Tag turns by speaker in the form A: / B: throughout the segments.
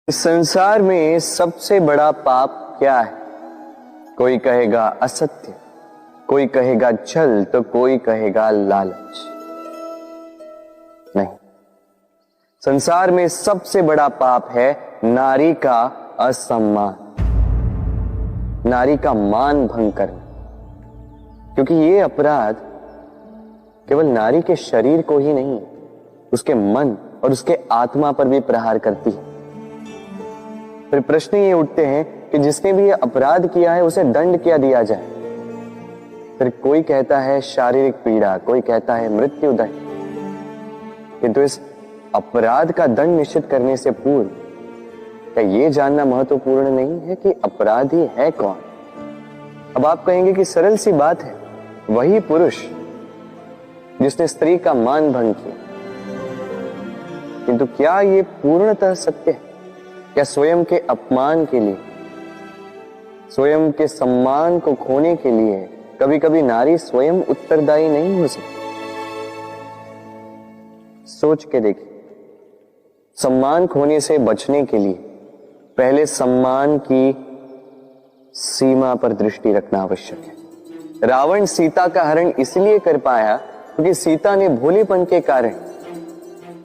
A: इस संसार में सबसे बड़ा पाप क्या है? कोई कहेगा असत्य, कोई कहेगा छल, तो कोई कहेगा लालच। नहीं, संसार में सबसे बड़ा पाप है नारी का असम्मान, नारी का मान भंग करना। क्योंकि ये अपराध केवल नारी के शरीर को ही नहीं, उसके मन और उसके आत्मा पर भी प्रहार करती है। फिर प्रश्न ये उठते हैं कि जिसने भी ये अपराध किया है उसे दंड क्या दिया जाए। फिर कोई कहता है शारीरिक पीड़ा, कोई कहता है मृत्यु दंड। किंतु इस अपराध का दंड निश्चित करने से पूर्व क्या ये जानना महत्वपूर्ण नहीं है कि अपराधी है कौन? अब आप कहेंगे कि सरल सी बात है, वही पुरुष जिसने स्त्री का मान भंग किया। किंतु क्या ये पूर्णतः सत्य है? क्या स्वयं के अपमान के लिए, स्वयं के सम्मान को खोने के लिए कभी कभी नारी स्वयं उत्तरदायी नहीं हो सकती? सोच के देखिए, सम्मान खोने से बचने के लिए पहले सम्मान की सीमा पर दृष्टि रखना आवश्यक है। रावण सीता का हरण इसलिए कर पाया क्योंकि सीता ने भोलेपन के कारण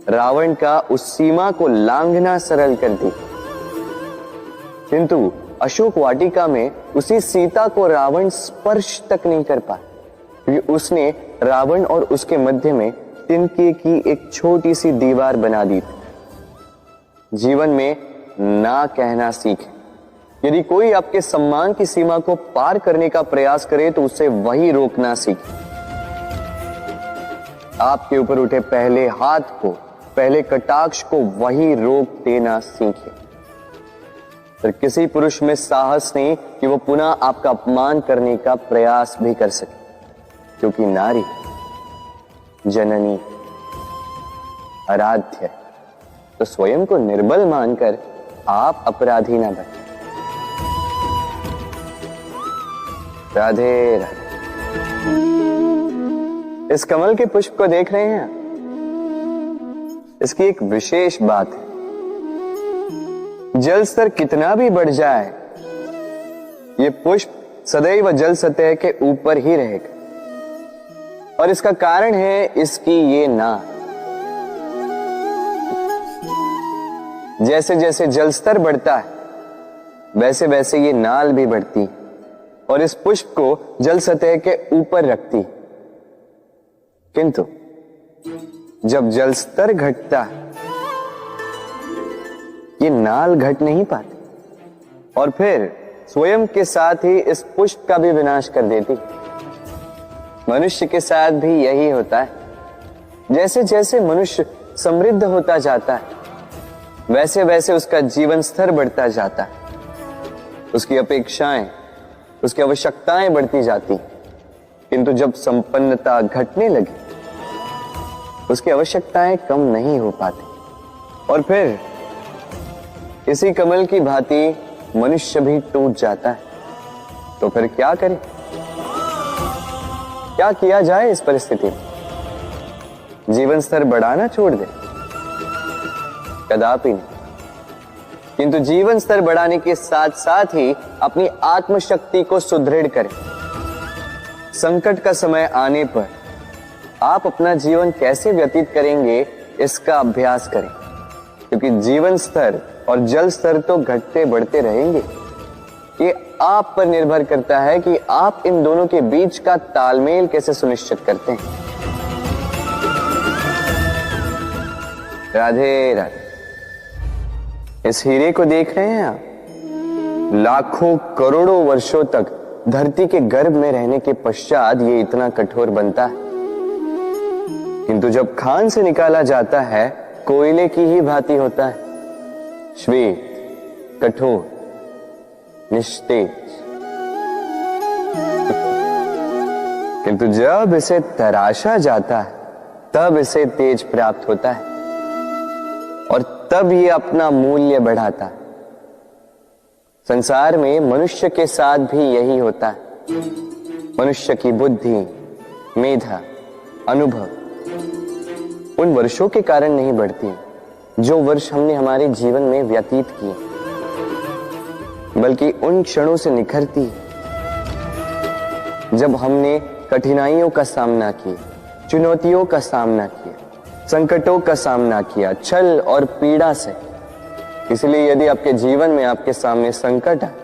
A: रावण का उस सीमा को लांघना सरल कर दी। किंतु अशोक वाटिका में उसी सीता को रावण स्पर्श तक नहीं कर पाया क्योंकि उसने रावण और उसके मध्य में तिनके की एक छोटी सी दीवार बना दी थी। जीवन में ना कहना सीखें। यदि कोई आपके सम्मान की सीमा को पार करने का प्रयास करे तो उसे वही रोकना सीखें। आपके ऊपर उठे पहले हाथ को, पहले कटाक्ष को वही रोक देना सीखें। फिर किसी पुरुष में साहस नहीं कि वो पुनः आपका अपमान करने का प्रयास भी कर सके, क्योंकि नारी जननी आराध्य है। तो स्वयं को निर्बल मानकर आप अपराधी ना बने। राधे राधे। इस कमल के पुष्प को देख रहे हैं? इसकी एक विशेष बात है, जल स्तर कितना भी बढ़ जाए ये पुष्प सदैव जल सतह के ऊपर ही रहेगा। और इसका कारण है इसकी ये नाल। जैसे जैसे जल स्तर बढ़ता है वैसे वैसे ये नाल भी बढ़ती और इस पुष्प को जल सतह के ऊपर रखती। किंतु जब जल स्तर घटता है ये नाल घट नहीं पाती और फिर स्वयं के साथ ही इस पुष्प का भी विनाश कर देती। मनुष्य के साथ भी यही होता है। जैसे जैसे मनुष्य समृद्ध होता जाता है वैसे वैसे उसका जीवन स्तर बढ़ता जाता है, उसकी अपेक्षाएं, उसकी आवश्यकताएं बढ़ती जाती। किंतु जब संपन्नता घटने लगी उसकी आवश्यकताएं कम नहीं हो पाती और फिर इसी कमल की भांति मनुष्य भी टूट जाता है। तो फिर क्या करें? क्या किया जाए इस परिस्थिति में? जीवन स्तर बढ़ाना छोड़ दे? कदापि नहीं। किंतु जीवन स्तर बढ़ाने के साथ साथ ही अपनी आत्मशक्ति को सुदृढ़ करें। संकट का समय आने पर आप अपना जीवन कैसे व्यतीत करेंगे इसका अभ्यास करें, क्योंकि जीवन स्तर और जल स्तर तो घटते बढ़ते रहेंगे। ये आप पर निर्भर करता है कि आप इन दोनों के बीच का तालमेल कैसे सुनिश्चित करते हैं। राधे राधे। इस हीरे को देख रहे हैं आप? लाखों करोड़ों वर्षों तक धरती के गर्भ में रहने के पश्चात ये इतना कठोर बनता है। किंतु जब खान से निकाला जाता है कोयले की ही भांति होता है, श्वेत, कठोर, निस्तेज। किंतु जब इसे तराशा जाता है तब इसे तेज प्राप्त होता है और तब ये अपना मूल्य बढ़ाता है। संसार में मनुष्य के साथ भी यही होता है। मनुष्य की बुद्धि, मेधा, अनुभव उन वर्षों के कारण नहीं बढ़ती जो वर्ष हमने हमारे जीवन में व्यतीत किए, बल्कि उन क्षणों से निखरती है जब हमने कठिनाइयों का सामना किया, चुनौतियों का सामना किया, संकटों का सामना किया, छल और पीड़ा से। इसलिए यदि आपके जीवन में आपके सामने संकट आए,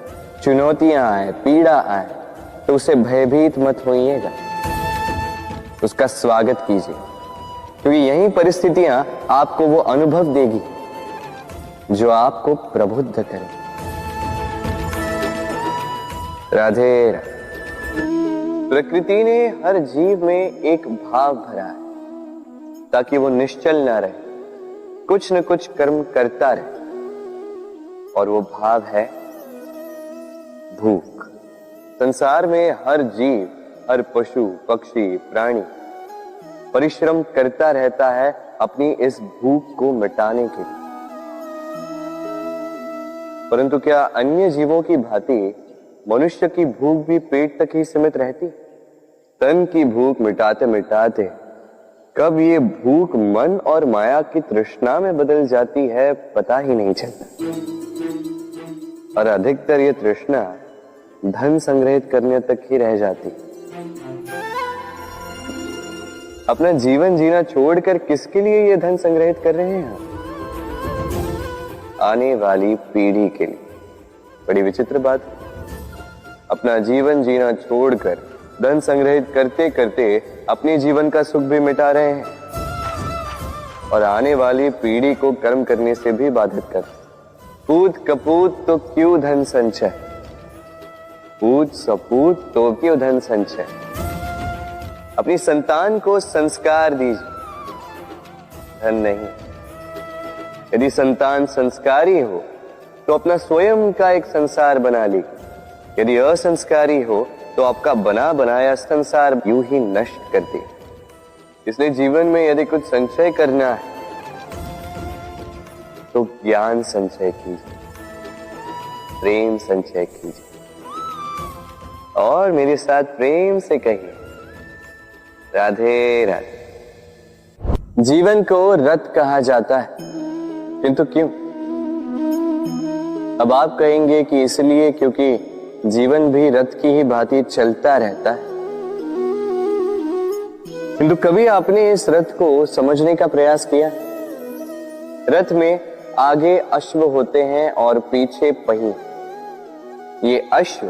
A: चुनौतियां आए, पीड़ा आए, तो उसे भयभीत मत होइएगा, उसका स्वागत कीजिए, क्योंकि यही परिस्थितियां आपको वो अनुभव देगी जो आपको प्रबुद्ध करे। राधे राधे। प्रकृति ने हर जीव में एक भाव भरा है ताकि वो निश्चल ना रहे, कुछ न कुछ कर्म करता रहे, और वो भाव है भूख। संसार में हर जीव, हर पशु, पक्षी, प्राणी परिश्रम करता रहता है अपनी इस भूख को मिटाने के लिए। परंतु क्या अन्य जीवों की भांति मनुष्य की भूख भी पेट तक ही सीमित रहती? तन की भूख मिटाते मिटाते कब ये भूख मन और माया की तृष्णा में बदल जाती है पता ही नहीं चलता। और अधिकतर ये तृष्णा धन संग्रहित करने तक ही रह जाती। अपना जीवन जीना छोड़कर किसके लिए ये धन संग्रहित कर रहे हैं? आने वाली पीढ़ी के लिए। बड़ी विचित्र बात है। अपना जीवन जीना छोड़कर धन संग्रहित करते करते अपने जीवन का सुख भी मिटा रहे हैं और आने वाली पीढ़ी को कर्म करने से भी बाधित कर। पूत कपूत तो क्यों धन संचय, पूत सपूत तो क्यों धन संचय। अपनी संतान को संस्कार दीजिए, धन नहीं। यदि संतान संस्कारी हो तो अपना स्वयं का एक संसार बना ली। यदि असंस्कारी हो तो आपका बना बनाया संसार यूं ही नष्ट कर दे। इसलिए जीवन में यदि कुछ संचय करना है तो ज्ञान संचय कीजिए, प्रेम संचय कीजिए, और मेरे साथ प्रेम से कहिए राधे राधे। जीवन को रथ कहा जाता है, किंतु क्यों? अब आप कहेंगे कि इसलिए क्योंकि जीवन भी रथ की ही भांति चलता रहता है। किंतु कभी आपने इस रथ को समझने का प्रयास किया? रथ में आगे अश्व होते हैं और पीछे पहिए। ये अश्व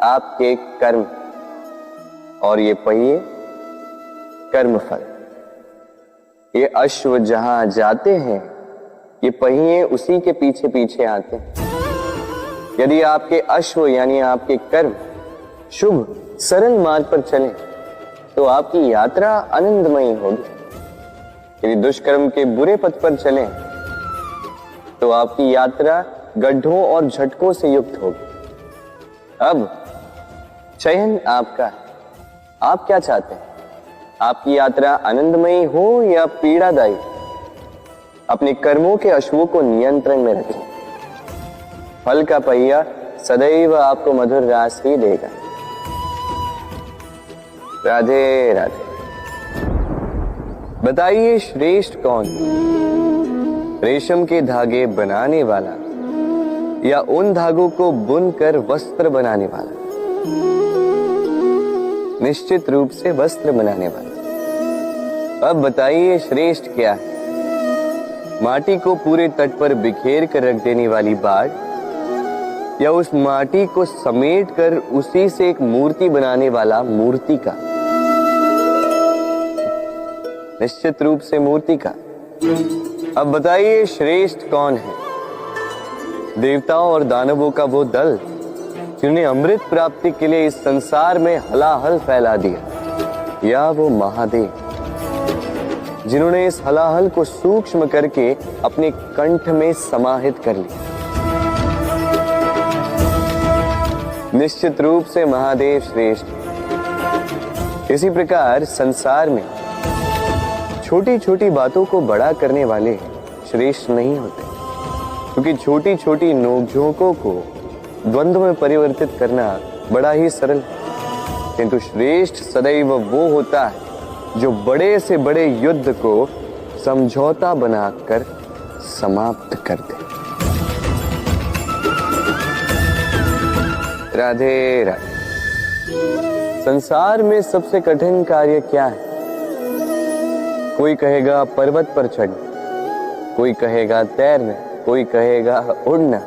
A: आपके कर्म और ये पहिए कर्मफल। ये अश्व जहां जाते हैं, ये पहिए उसी के पीछे पीछे आते हैं। यदि आपके अश्व यानी आपके कर्म शुभ सरल मार्ग पर चले तो आपकी यात्रा आनंदमयी होगी। यदि दुष्कर्म के बुरे पथ पर चलें तो आपकी यात्रा गड्ढों और झटकों से युक्त होगी। अब चयन आपका है, आप क्या चाहते हैं? आपकी यात्रा आनंदमयी हो या पीड़ादायी? अपने कर्मों के अश्वों को नियंत्रण में रखें। फल का पहिया सदैव आपको मधुर रास ही देगा। राधे राधे। बताइए श्रेष्ठ कौन? रेशम के धागे बनाने वाला या उन धागों को बुनकर वस्त्र बनाने वाला? निश्चित रूप से वस्त्र बनाने वाला। अब बताइए श्रेष्ठ क्या है? माटी को पूरे तट पर बिखेर कर रख देने वाली बाढ़ या उस माटी को समेट कर उसी से एक मूर्ति बनाने वाला मूर्ति का? निश्चित रूप से मूर्ति का। अब बताइए श्रेष्ठ कौन है? देवताओं और दानवों का वो दल जिन्होंने अमृत प्राप्ति के लिए इस संसार में हलाहल फैला दिया, या वो महादेव जिन्होंने इस हलाहल को सूक्ष्म करके अपने कंठ में समाहित कर लिया? निश्चित रूप से महादेव श्रेष्ठ। इसी प्रकार संसार में छोटी छोटी बातों को बड़ा करने वाले श्रेष्ठ नहीं होते, क्योंकि छोटी छोटी नोकझोंकों को द्वंद्व में परिवर्तित करना बड़ा ही सरल है। किंतु श्रेष्ठ सदैव वो होता है जो बड़े से बड़े युद्ध को समझौता बनाकर समाप्त कर दे। राधे राधे। संसार में सबसे कठिन कार्य क्या है? कोई कहेगा पर्वत पर चढ़ना, कोई कहेगा तैरना, कोई कहेगा उड़ना।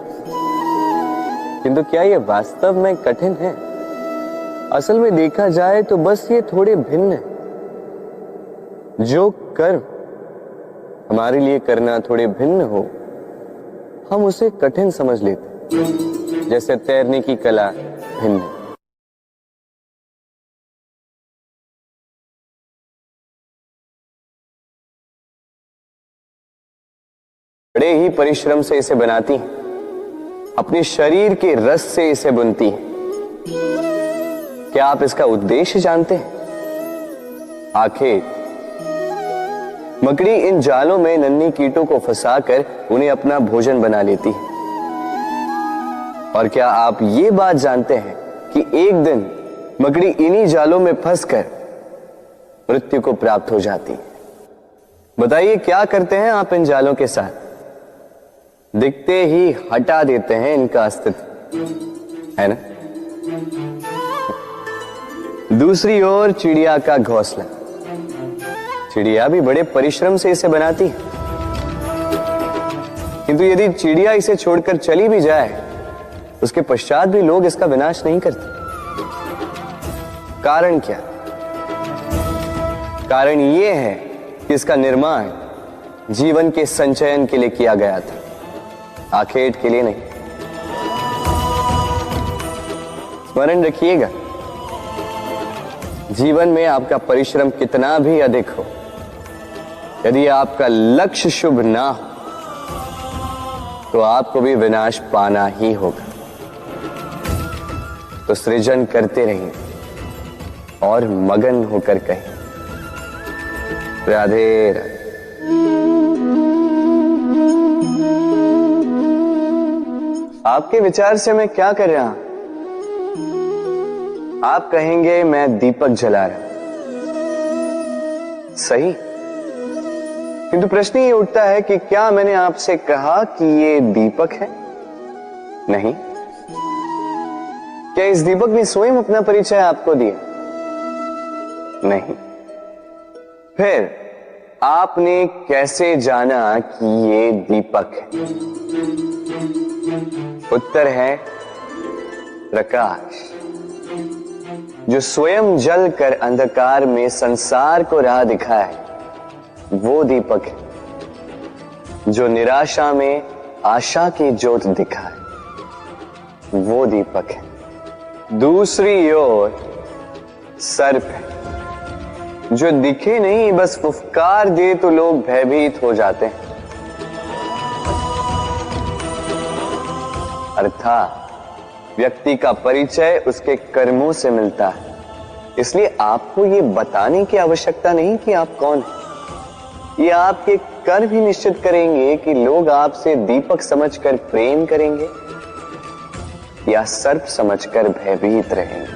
A: किंतु क्या ये वास्तव में कठिन है? असल में देखा जाए तो बस ये थोड़े भिन्न है। जो कर्म हमारे लिए करना थोड़े भिन्न हो, हम उसे कठिन समझ लेते। जैसे तैरने की कला भिन्न है। बड़े ही परिश्रम से इसे बनाती हैं, अपने शरीर के रस से इसे बुनती हैं। क्या आप इसका उद्देश्य जानते हैं? आखिर मकड़ी इन जालों में नन्ही कीटों को फंसाकर उन्हें अपना भोजन बना लेती है। और क्या आप ये बात जानते हैं कि एक दिन मकड़ी इन्हीं जालों में फंसकर मृत्यु को प्राप्त हो जाती है? बताइए क्या करते हैं आप इन जालों के साथ? दिखते ही हटा देते हैं इनका अस्तित्व, है ना? दूसरी ओर चिड़िया का घोंसला। चिड़िया भी बड़े परिश्रम से इसे बनाती है, किंतु यदि चिड़िया इसे छोड़कर चली भी जाए, उसके पश्चात भी लोग इसका विनाश नहीं करते। कारण क्या? कारण यह है कि इसका निर्माण जीवन के संचयन के लिए किया गया था, आखेट के लिए नहीं। स्मरण रखिएगा, जीवन में आपका परिश्रम कितना भी अधिक हो, यदि आपका लक्ष्य शुभ ना हो तो आपको भी विनाश पाना ही होगा। तो सृजन करते रहिए और मगन होकर कहें राधे राधे। आपके विचार से मैं क्या कर रहा हूं? आप कहेंगे मैं दीपक जला रहा हूं। सही, किंतु प्रश्न ये उठता है कि क्या मैंने आपसे कहा कि ये दीपक है? नहीं। क्या इस दीपक ने स्वयं अपना परिचय आपको दिया? नहीं। फिर आपने कैसे जाना कि ये दीपक है? उत्तर है प्रकाश, जो स्वयं जल कर अंधकार में संसार को राह दिखाए, वो दीपक है। जो निराशा में आशा की ज्योत दिखाए, वो दीपक है। दूसरी ओर सर्प है, जो दिखे नहीं, बस फुफकार दे तो लोग भयभीत हो जाते हैं। अर्थात व्यक्ति का परिचय उसके कर्मों से मिलता है। इसलिए आपको ये बताने की आवश्यकता नहीं कि आप कौन हैं। ये आपके कर्म ही निश्चित करेंगे कि लोग आपसे दीपक समझकर प्रेम करेंगे या सर्प समझकर भयभीत रहेंगे।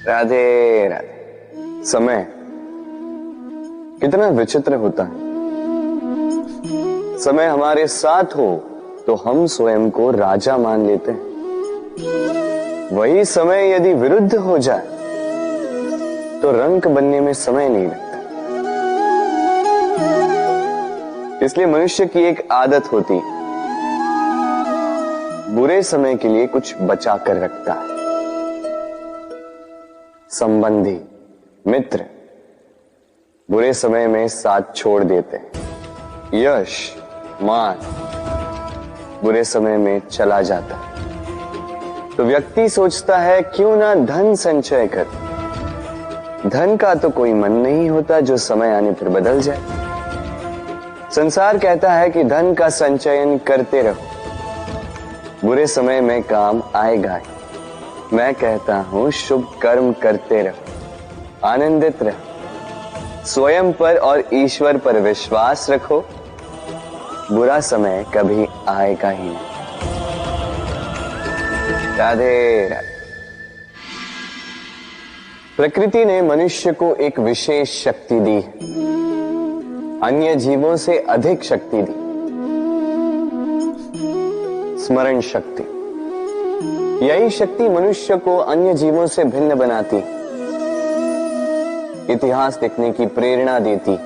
A: राधे राधे। समय कितना विचित्र होता है। समय हमारे साथ हो तो हम स्वयं को राजा मान लेते हैं। वही समय यदि विरुद्ध हो जाए तो रंक बनने में समय नहीं लगता। इसलिए मनुष्य की एक आदत होती है, बुरे समय के लिए कुछ बचा कर रखता है। संबंधी, मित्र बुरे समय में साथ छोड़ देते हैं। यश, मान बुरे समय में चला जाता है। तो व्यक्ति सोचता है क्यों ना धन संचय कर। धन का तो कोई मन नहीं होता जो समय आने पर बदल जाए। संसार कहता है कि धन का संचयन करते रहो, बुरे समय में काम आएगा ही। मैं कहता हूं शुभ कर्म करते रहो, आनंदित रहो, स्वयं पर और ईश्वर पर विश्वास रखो, बुरा समय कभी आएगा ही नहीं। राधे राधे। प्रकृति ने मनुष्य को एक विशेष शक्ति दी है। अन्य जीवों से अधिक शक्ति दी, स्मरण शक्ति। यही शक्ति मनुष्य को अन्य जीवों से भिन्न बनाती, इतिहास लिखने की प्रेरणा देती,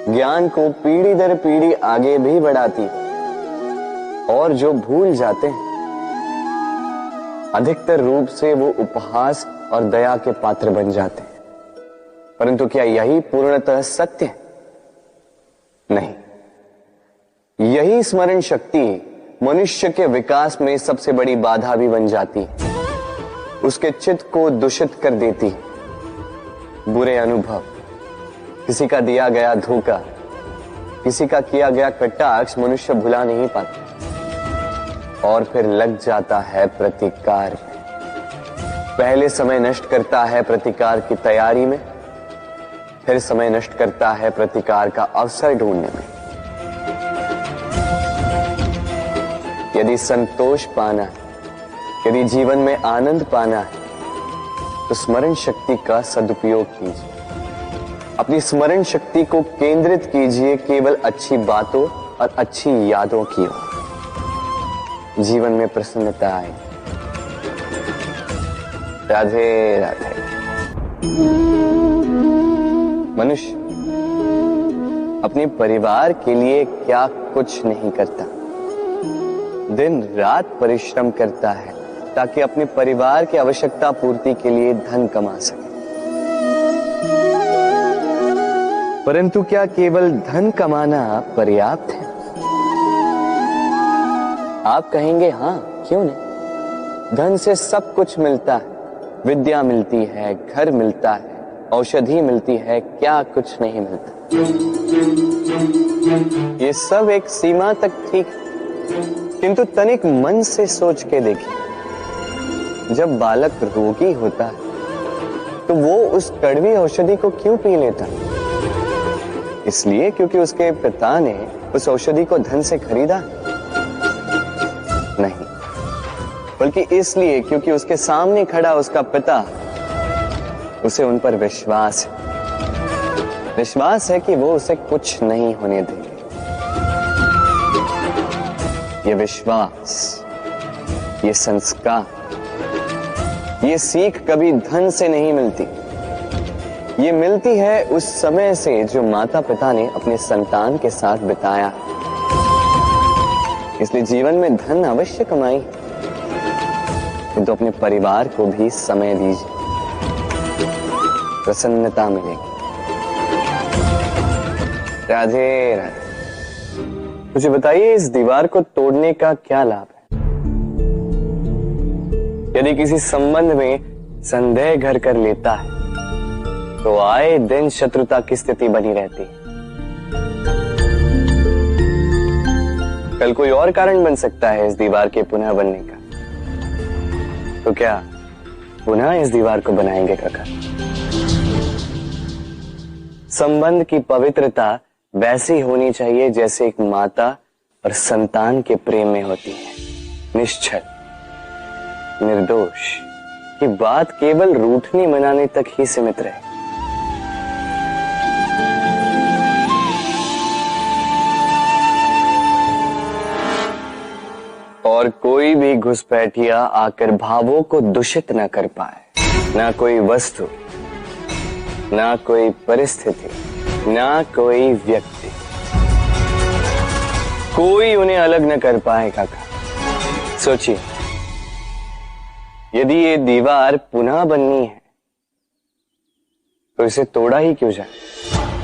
A: ज्ञान को पीढ़ी दर पीढ़ी आगे भी बढ़ाती। और जो भूल जाते हैं, अधिकतर रूप से वो उपहास और दया के पात्र बन जाते हैं। परंतु क्या यही पूर्णतः सत्य है? नहीं। यही स्मरण शक्ति मनुष्य के विकास में सबसे बड़ी बाधा भी बन जाती है, उसके चित्त को दूषित कर देती। बुरे अनुभव, किसी का दिया गया धोखा, किसी का किया गया कटाक्ष मनुष्य भुला नहीं पाता और फिर लग जाता है प्रतिकार में। पहले समय नष्ट करता है प्रतिकार की तैयारी में, फिर समय नष्ट करता है प्रतिकार का अवसर ढूंढने में। यदि संतोष पाना है, यदि जीवन में आनंद पाना है, तो स्मरण शक्ति का सदुपयोग कीजिए। अपनी स्मरण शक्ति को केंद्रित कीजिए केवल अच्छी बातों और अच्छी यादों की ओर। जीवन में प्रसन्नता आए। राधे राधे। मनुष्य अपने परिवार के लिए क्या कुछ नहीं करता, दिन रात परिश्रम करता है ताकि अपने परिवार की आवश्यकता पूर्ति के लिए धन कमा सके। परंतु क्या केवल धन कमाना पर्याप्त है? आप कहेंगे हां, क्यों नहीं। धन से सब कुछ मिलता है, विद्या मिलती है, घर मिलता है, औषधि मिलती है, क्या कुछ नहीं मिलता। ये सब एक सीमा तक ठीक, किंतु तनिक मन से सोच के देखिए, जब बालक रोगी होता है तो वो उस कड़वी औषधि को क्यों पी लेता? इसलिए क्योंकि उसके पिता ने उस औषधि को धन से खरीदा? नहीं, बल्कि इसलिए क्योंकि उसके सामने खड़ा उसका पिता, उसे उन पर विश्वास है। विश्वास है कि वो उसे कुछ नहीं होने देंगे। ये विश्वास, ये संस्कार, ये सीख कभी धन से नहीं मिलती। ये मिलती है उस समय से जो माता पिता ने अपने संतान के साथ बिताया। इसलिए जीवन में धन अवश्य कमाई, किंतु अपने परिवार को भी समय दीजिए, प्रसन्नता मिलेगी। राधे राधे। मुझे बताइए, इस दीवार को तोड़ने का क्या लाभ है? यदि किसी संबंध में संदेह घर कर लेता है तो आए दिन शत्रुता की स्थिति बनी रहती है। कल कोई और कारण बन सकता है इस दीवार के पुनः बनने का। तो क्या पुनः इस दीवार को बनाएंगे काका? संबंध की पवित्रता वैसी होनी चाहिए जैसे एक माता और संतान के प्रेम में होती है, निश्चल, निर्दोष। कि बात केवल रूठने मनाने तक ही सीमित रहे। और कोई भी घुसपैठिया आकर भावों को दूषित न कर पाए। ना कोई वस्तु, ना कोई परिस्थिति, ना कोई व्यक्ति, कोई उन्हें अलग न कर पाए काका। सोचिए, यदि ये दीवार पुनः बननी है तो इसे तोड़ा ही क्यों जाए?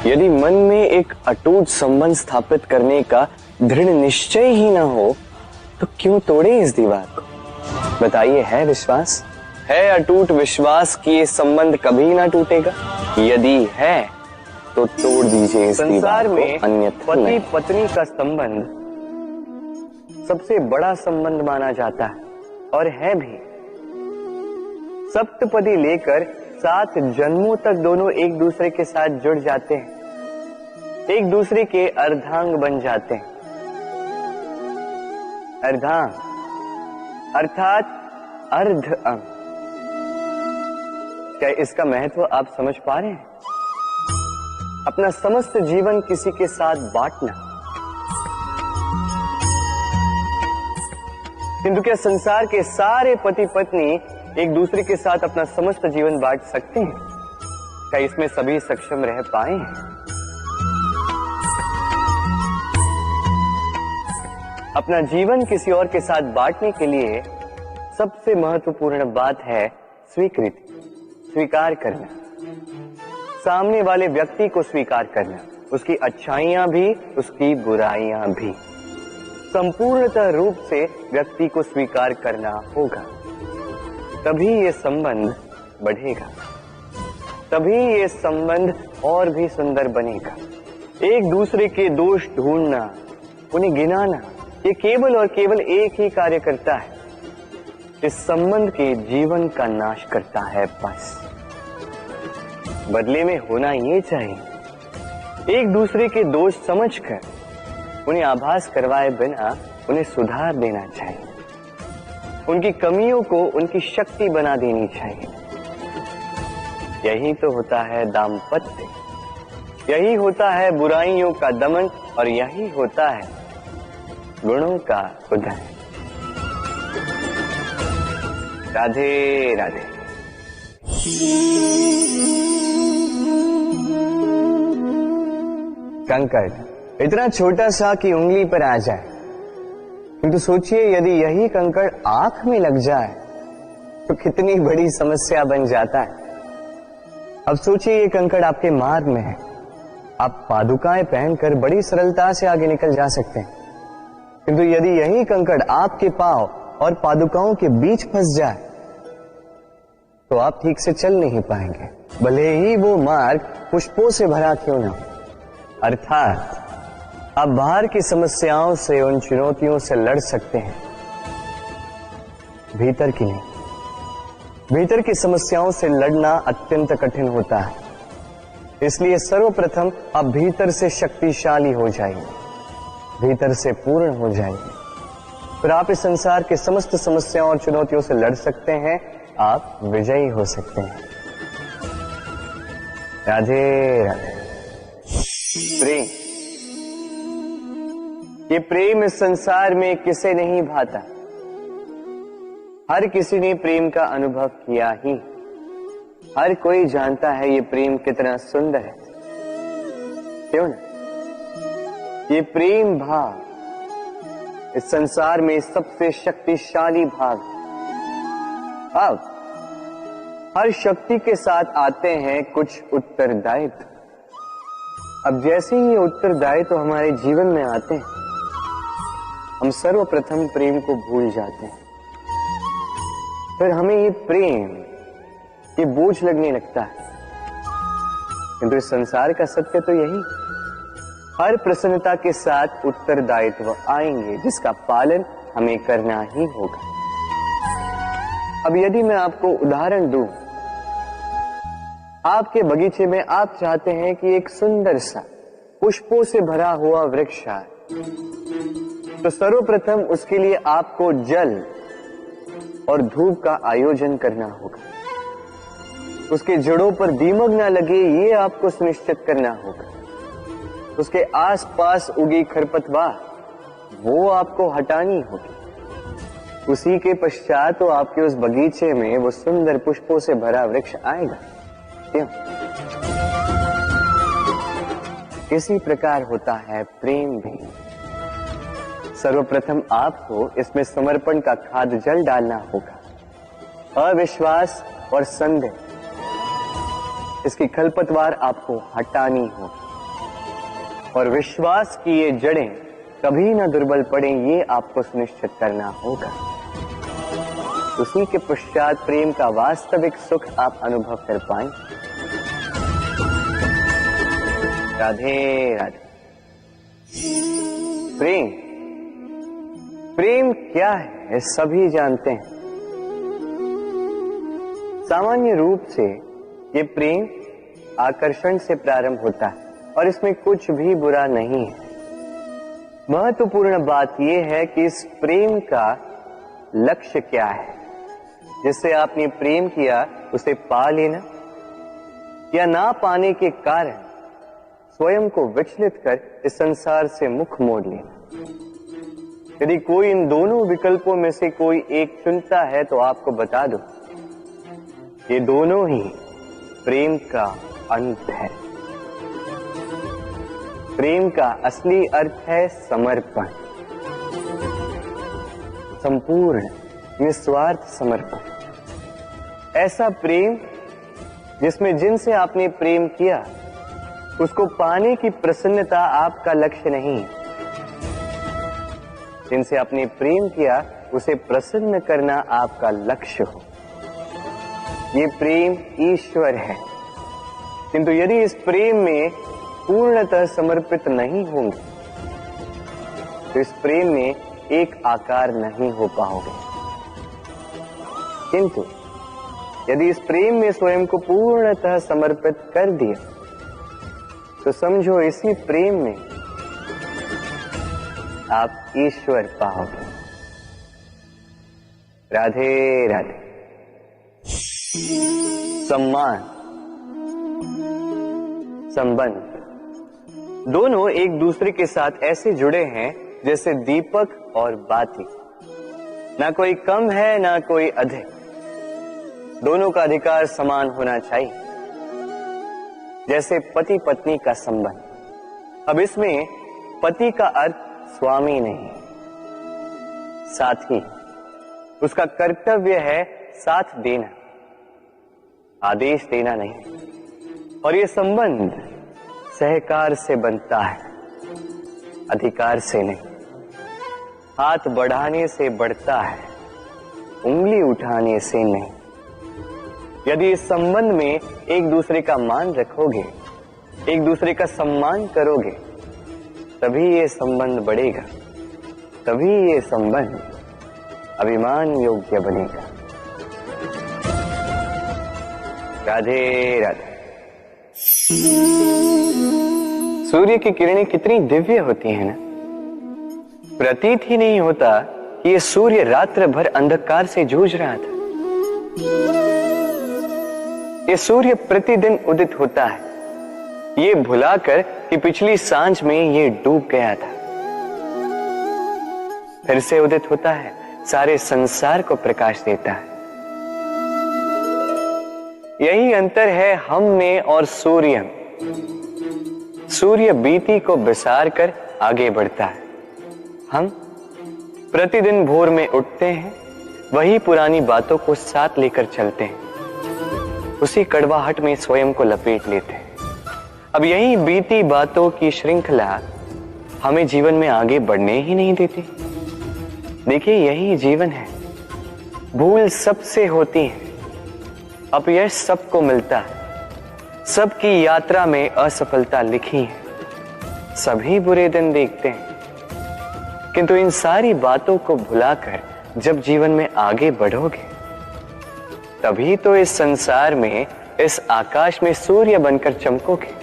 A: यदि मन में एक अटूट संबंध स्थापित करने का दृढ़ निश्चय ही ना हो तो क्यों तोड़े इस दीवार को? बताइए, है विश्वास, है अटूट विश्वास कि ये संबंध कभी ना टूटेगा? यदि है तो तोड़ दीजिए इस दीवार को, अन्यथा पति पत्नी का संबंध सबसे बड़ा संबंध माना जाता है और है भी। सप्तपदी लेकर 7 जन्मों तक दोनों एक दूसरे के साथ जुड़ जाते हैं, एक दूसरे के अर्धांग बन जाते हैं। अर्धांग अर्थात अर्ध अंग। क्या इसका महत्व आप समझ पा रहे हैं? अपना समस्त जीवन किसी के साथ बांटना। किंतु क्या संसार के सारे पति पत्नी एक दूसरे के साथ अपना समस्त जीवन बांट सकते हैं? क्या इसमें सभी सक्षम रह पाए हैं? अपना जीवन किसी और के साथ बांटने के लिए सबसे महत्वपूर्ण बात है स्वीकृति, स्वीकार करना। सामने वाले व्यक्ति को स्वीकार करना, उसकी अच्छाइयां भी, उसकी बुराइयां भी। संपूर्णतः रूप से व्यक्ति को स्वीकार करना होगा, तभी ये संबंध बढ़ेगा, तभी ये संबंध और भी सुंदर बनेगा। एक दूसरे के दोष ढूंढना, उन्हें गिनाना, ये केवल और केवल एक ही कार्य करता है, इस संबंध के जीवन का नाश करता है। बस बदले में होना ये चाहिए, एक दूसरे के दोष समझकर उन्हें आभास करवाए बिना उन्हें सुधार देना चाहिए, उनकी कमियों को उनकी शक्ति बना देनी चाहिए। यही तो होता है दाम्पत्य, यही होता है बुराइयों का दमन, और यही होता है गुणों का उदय। राधे राधे। कंकड़ इतना छोटा सा कि उंगली पर आ जाए, किंतु सोचिए यदि यही कंकड़ आंख में लग जाए तो कितनी बड़ी समस्या बन जाता है। अब सोचिए ये कंकड़ आपके मार्ग में है, आप पादुकाएं पहनकर बड़ी सरलता से आगे निकल जा सकते हैं, किंतु यदि यही कंकड़ आपके पांव और पादुकाओं के बीच फंस जाए तो आप ठीक से चल नहीं पाएंगे, भले ही वो मार्ग पुष्पों से भरा क्यों ना हो। अर्थात आप बाहर की समस्याओं से, उन चुनौतियों से लड़ सकते हैं, भीतर की नहीं। भीतर की समस्याओं से लड़ना अत्यंत कठिन होता है, इसलिए सर्वप्रथम आप भीतर से शक्तिशाली हो जाइए, भीतर से पूर्ण हो जाइए, फिर आप इस संसार के समस्त समस्याओं और चुनौतियों से लड़ सकते हैं, आप विजयी हो सकते हैं। राधे राधे। प्रेम, ये प्रेम इस संसार में किसे नहीं भाता, हर किसी ने प्रेम का अनुभव किया ही, हर कोई जानता है ये प्रेम कितना सुंदर है, क्यों ना? ये प्रेम भाव इस संसार में सबसे शक्तिशाली भाव। अब हर शक्ति के साथ आते हैं कुछ उत्तरदायित्व। अब जैसे ही ये उत्तरदायित्व तो हमारे जीवन में आते हैं, हम सर्वप्रथम प्रेम को भूल जाते हैं, फिर हमें ये प्रेम, ये बोझ लगने लगता है। किंतु इस संसार का सत्य तो यही, हर प्रसन्नता के साथ उत्तरदायित्व आएंगे जिसका पालन हमें करना ही होगा। अब यदि मैं आपको उदाहरण दूं, आपके बगीचे में आप चाहते हैं कि एक सुंदर सा पुष्पों से भरा हुआ वृक्ष आए, तो सर्वप्रथम उसके लिए आपको जल और धूप का आयोजन करना होगा, उसके जड़ों पर दीमक ना लगे ये आपको सुनिश्चित करना होगा, उसके आसपास उगी खरपतवार वो आपको हटानी होगी, उसी के पश्चात तो आपके उस बगीचे में वो सुंदर पुष्पों से भरा वृक्ष आएगा। क्यों? इसी प्रकार होता है प्रेम भी। सर्वप्रथम आपको इसमें समर्पण का खाद जल डालना होगा, अविश्वास और संदेह, इसकी खरपतवार आपको हटानी होगी, और विश्वास की ये जड़ें कभी ना दुर्बल पड़े ये आपको सुनिश्चित करना होगा। उसी के पश्चात प्रेम का वास्तविक सुख आप अनुभव कर पाएं। राधे राधे। प्रेम, प्रेम क्या है सभी जानते हैं। सामान्य रूप से ये प्रेम आकर्षण से प्रारंभ होता है और इसमें कुछ भी बुरा नहीं है। महत्वपूर्ण बात यह है कि इस प्रेम का लक्ष्य क्या है, जिससे आपने प्रेम किया उसे पा लेना या ना पाने के कारण स्वयं को विचलित कर इस संसार से मुख मोड़ लेना। यदि कोई इन दोनों विकल्पों में से कोई एक चुनता है तो आपको बता दो, ये दोनों ही प्रेम का अंत है। प्रेम का असली अर्थ है समर्पण, संपूर्ण निस्वार्थ समर्पण। ऐसा प्रेम जिसमें जिनसे आपने प्रेम किया उसको पाने की प्रसन्नता आपका लक्ष्य नहीं है। जिनसे आपने प्रेम किया उसे प्रसन्न करना आपका लक्ष्य हो। ये प्रेम ईश्वर है, किंतु यदि इस प्रेम में पूर्णतः समर्पित नहीं होंगे तो इस प्रेम में एक आकार नहीं हो पाओगे। किंतु यदि इस प्रेम में स्वयं को पूर्णतः समर्पित कर दिया तो समझो इसी प्रेम में आप ईश्वर पाओगे। राधे राधे। सम्मान, संबंध दोनों एक दूसरे के साथ ऐसे जुड़े हैं जैसे दीपक और बाती। ना कोई कम है ना कोई अधिक, दोनों का अधिकार समान होना चाहिए, जैसे पति पत्नी का संबंध। अब इसमें पति का अर्थ स्वामी नहीं, साथी। उसका कर्तव्य है साथ देना, आदेश देना नहीं। और ये संबंध सहकार से बनता है, अधिकार से नहीं। हाथ बढ़ाने से बढ़ता है, उंगली उठाने से नहीं। यदि इस संबंध में एक दूसरे का मान रखोगे, एक दूसरे का सम्मान करोगे, तभी ये संबंध बढ़ेगा, तभी ये संबंध अभिमान योग्य बनेगा। राधे राधे। सूर्य की किरणें कितनी दिव्य होती हैं ना। प्रतीत ही नहीं होता कि ये सूर्य रात्र भर अंधकार से जूझ रहा था। ये सूर्य प्रतिदिन उदित होता है, ये भुलाकर कि पिछली सांझ में ये डूब गया था। फिर से उदित होता है, सारे संसार को प्रकाश देता है। यही अंतर है हम में और सूर्य में। सूर्य बीती को बिसार कर आगे बढ़ता है, हम प्रतिदिन भोर में उठते हैं, वही पुरानी बातों को साथ लेकर चलते हैं, उसी कड़वाहट में स्वयं को लपेट लेते हैं। अब यही बीती बातों की श्रृंखला हमें जीवन में आगे बढ़ने ही नहीं देती। देखिए, यही जीवन है। भूल सबसे होती है, अपयश सबको मिलता है, सबकी यात्रा में असफलता लिखी है, सभी बुरे दिन देखते हैं। किंतु इन सारी बातों को भुलाकर जब जीवन में आगे बढ़ोगे, तभी तो इस संसार में, इस आकाश में सूर्य बनकर चमकोगे,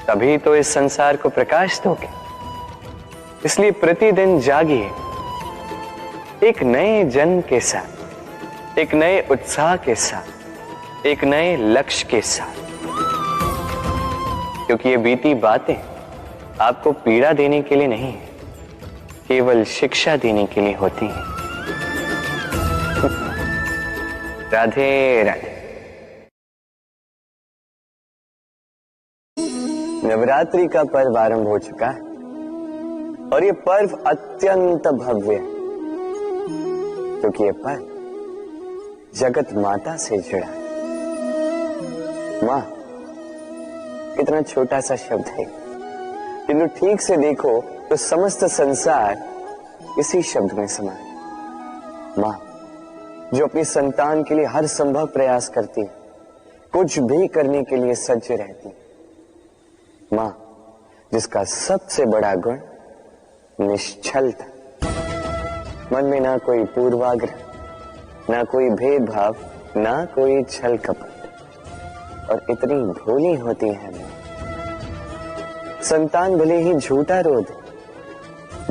A: तभी तो इस संसार को प्रकाश दोगे। इसलिए प्रतिदिन जागिए, एक नए जन्म के साथ, एक नए उत्साह के साथ, एक नए लक्ष्य के साथ। क्योंकि ये बीती बातें आपको पीड़ा देने के लिए नहीं है, केवल शिक्षा देने के लिए होती हैं। राधे राधे। नवरात्रि का पर्व आरंभ हो चुका है और ये पर्व अत्यंत भव्य है, क्योंकि ये पर्व जगत माता से जुड़ा है। मां कितना छोटा सा शब्द है, किंतु ठीक से देखो तो समस्त संसार इसी शब्द में समा है। मां जो अपनी संतान के लिए हर संभव प्रयास करती है, कुछ भी करने के लिए सज्ज रहती है। मां जिसका सबसे बड़ा गुण निश्चलता, मन में ना कोई पूर्वाग्रह, ना कोई भेदभाव, ना कोई छल कपट, और इतनी भोली होती है मां। संतान भले ही झूठा रो दे,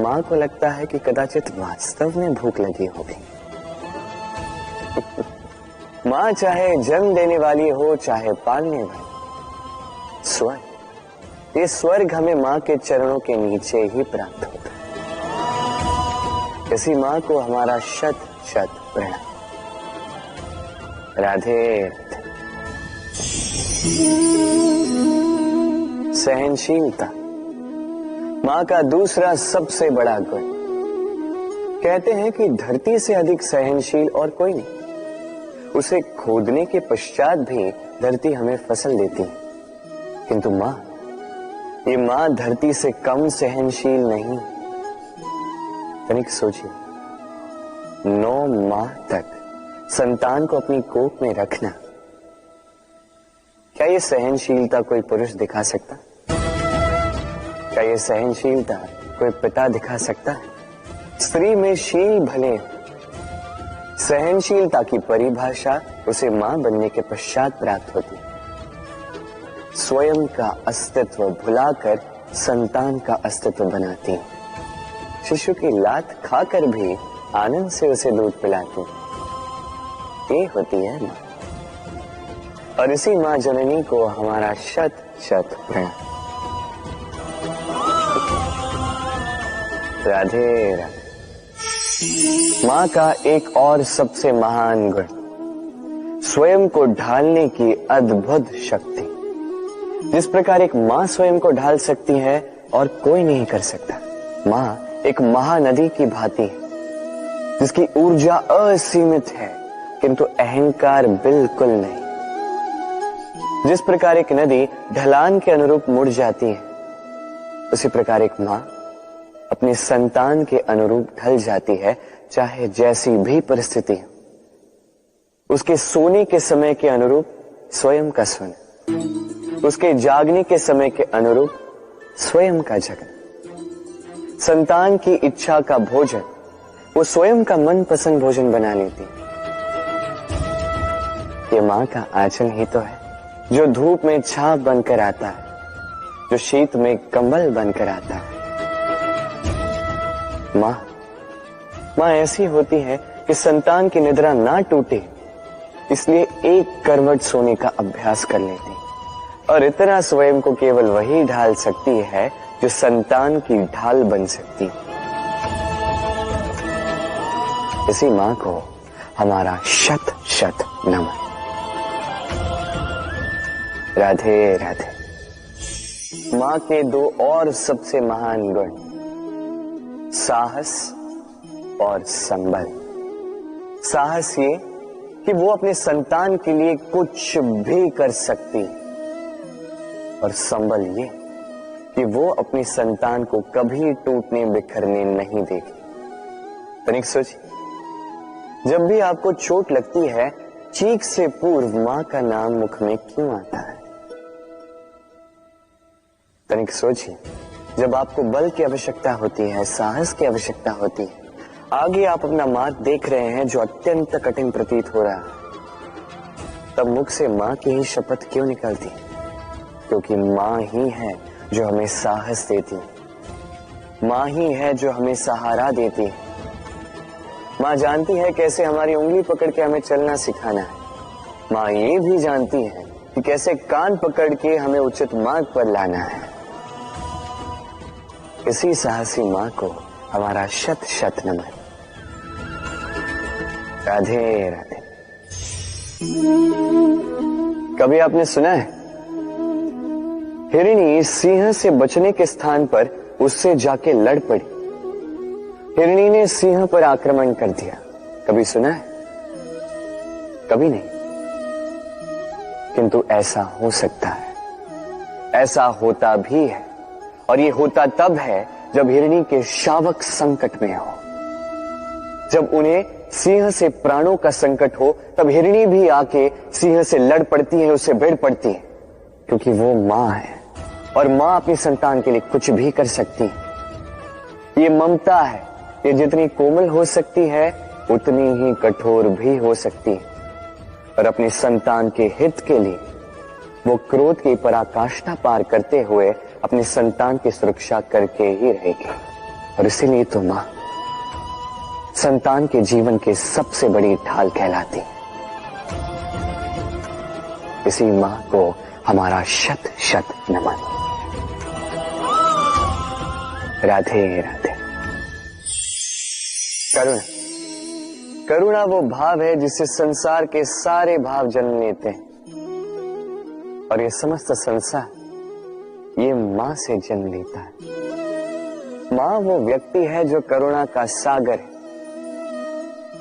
A: मां को लगता है कि कदाचित वास्तव में भूख लगी होगी। मां चाहे जन्म देने वाली हो, चाहे पालने वाली, स्वयं ये स्वर्ग हमें माँ के चरणों के नीचे ही प्राप्त होता है। इसी माँ को हमारा शत शत प्रणाम। राधे राधे। सहनशीलता माँ का दूसरा सबसे बड़ा गुण। कहते हैं कि धरती से अधिक सहनशील और कोई नहीं। उसे खोदने के पश्चात भी धरती हमें फसल देती है, किंतु माँ, ये माँ धरती से कम सहनशील नहीं। तनिक सोचिए, 9 माह तक संतान को अपनी कोख में रखना, क्या ये सहनशीलता कोई पुरुष दिखा सकता? क्या ये सहनशीलता कोई पिता दिखा सकता है? स्त्री में शील भले, सहनशीलता की परिभाषा उसे मां बनने के पश्चात प्राप्त होती है। स्वयं का अस्तित्व भुलाकर संतान का अस्तित्व बनाती है। शिशु की लात खाकर भी आनंद से उसे दूध पिलाती है। ये होती है मां। और इसी मां जननी को हमारा शत शत प्रणाम। राधे राधे। मां का एक और सबसे महान गुण, स्वयं को ढालने की अद्भुत शक्ति। जिस प्रकार एक मां स्वयं को ढाल सकती है और कोई नहीं कर सकता। मां एक महानदी की भांति है, जिसकी ऊर्जा असीमित है किंतु अहंकार बिल्कुल नहीं। जिस प्रकार एक नदी ढलान के अनुरूप मुड़ जाती है, उसी प्रकार एक मां अपने संतान के अनुरूप ढल जाती है, चाहे जैसी भी परिस्थिति हो। उसके सोने के समय के अनुरूप स्वयं का सोना, उसके जागने के समय के अनुरूप स्वयं का जगना। संतान की इच्छा का भोजन वो स्वयं का मनपसंद भोजन बना लेती। ये मां का आंचल ही तो है, जो धूप में छाप बनकर आता है, जो शीत में कंबल बनकर आता है। मां ऐसी होती है कि संतान की निद्रा ना टूटे, इसलिए एक करवट सोने का अभ्यास कर लेती, और इतना स्वयं को केवल वही ढाल सकती है जो संतान की ढाल बन सकती। इसी मां को हमारा शत शत नमन। राधे राधे। मां के 2 और सबसे महान गुण, साहस और संबल। साहस ये कि वो अपने संतान के लिए कुछ भी कर सकती, और संबल ये कि वो अपनी संतान को कभी टूटने बिखरने नहीं देगी। तनिक सोचिए, जब भी आपको चोट लगती है, चीख से पूर्व मां का नाम मुख में क्यों आता है? तनिक सोचिए, जब आपको बल की आवश्यकता होती है, साहस की आवश्यकता होती है, आगे आप अपना मार्ग देख रहे हैं जो अत्यंत कठिन प्रतीत हो रहा है, तब मुख से मां की ही शपथ क्यों निकलती? क्योंकि मां ही है जो हमें साहस देती है, मां ही है जो हमें सहारा देती है। मां जानती है कैसे हमारी उंगली पकड़ के हमें चलना सिखाना है। मां ये भी जानती है कि कैसे कान पकड़ के हमें उचित मार्ग पर लाना है। इसी साहसी मां को हमारा शत शत नमन। राधे राधे। कभी आपने सुना है, हिरणी सिंह से बचने के स्थान पर उससे जाके लड़ पड़ी। हिरणी ने सिंह पर आक्रमण कर दिया। कभी सुना है? कभी नहीं। किंतु ऐसा हो सकता है, ऐसा होता भी है, और ये होता तब है जब हिरणी के शावक संकट में हो। जब उन्हें सिंह से प्राणों का संकट हो, तब हिरणी भी आके सिंह से लड़ पड़ती है, उससे भिड़ पड़ती है, क्योंकि वो मां है, और मां अपनी संतान के लिए कुछ भी कर सकती है। ये ममता है, ये जितनी कोमल हो सकती है उतनी ही कठोर भी हो सकती है, और अपनी संतान के हित के लिए वो क्रोध की पराकाष्ठा पार करते हुए अपनी संतान की सुरक्षा करके ही रहेगी। और इसीलिए तो मां संतान के जीवन की सबसे बड़ी ढाल कहलाती। इसी मां को हमारा शत शत नमन। राधे राधे। करुणा, करुणा वो भाव है जिससे संसार के सारे भाव जन्म लेते हैं, और ये समस्त संसार ये मां से जन्म लेता है। मां वो व्यक्ति है जो करुणा का सागर है।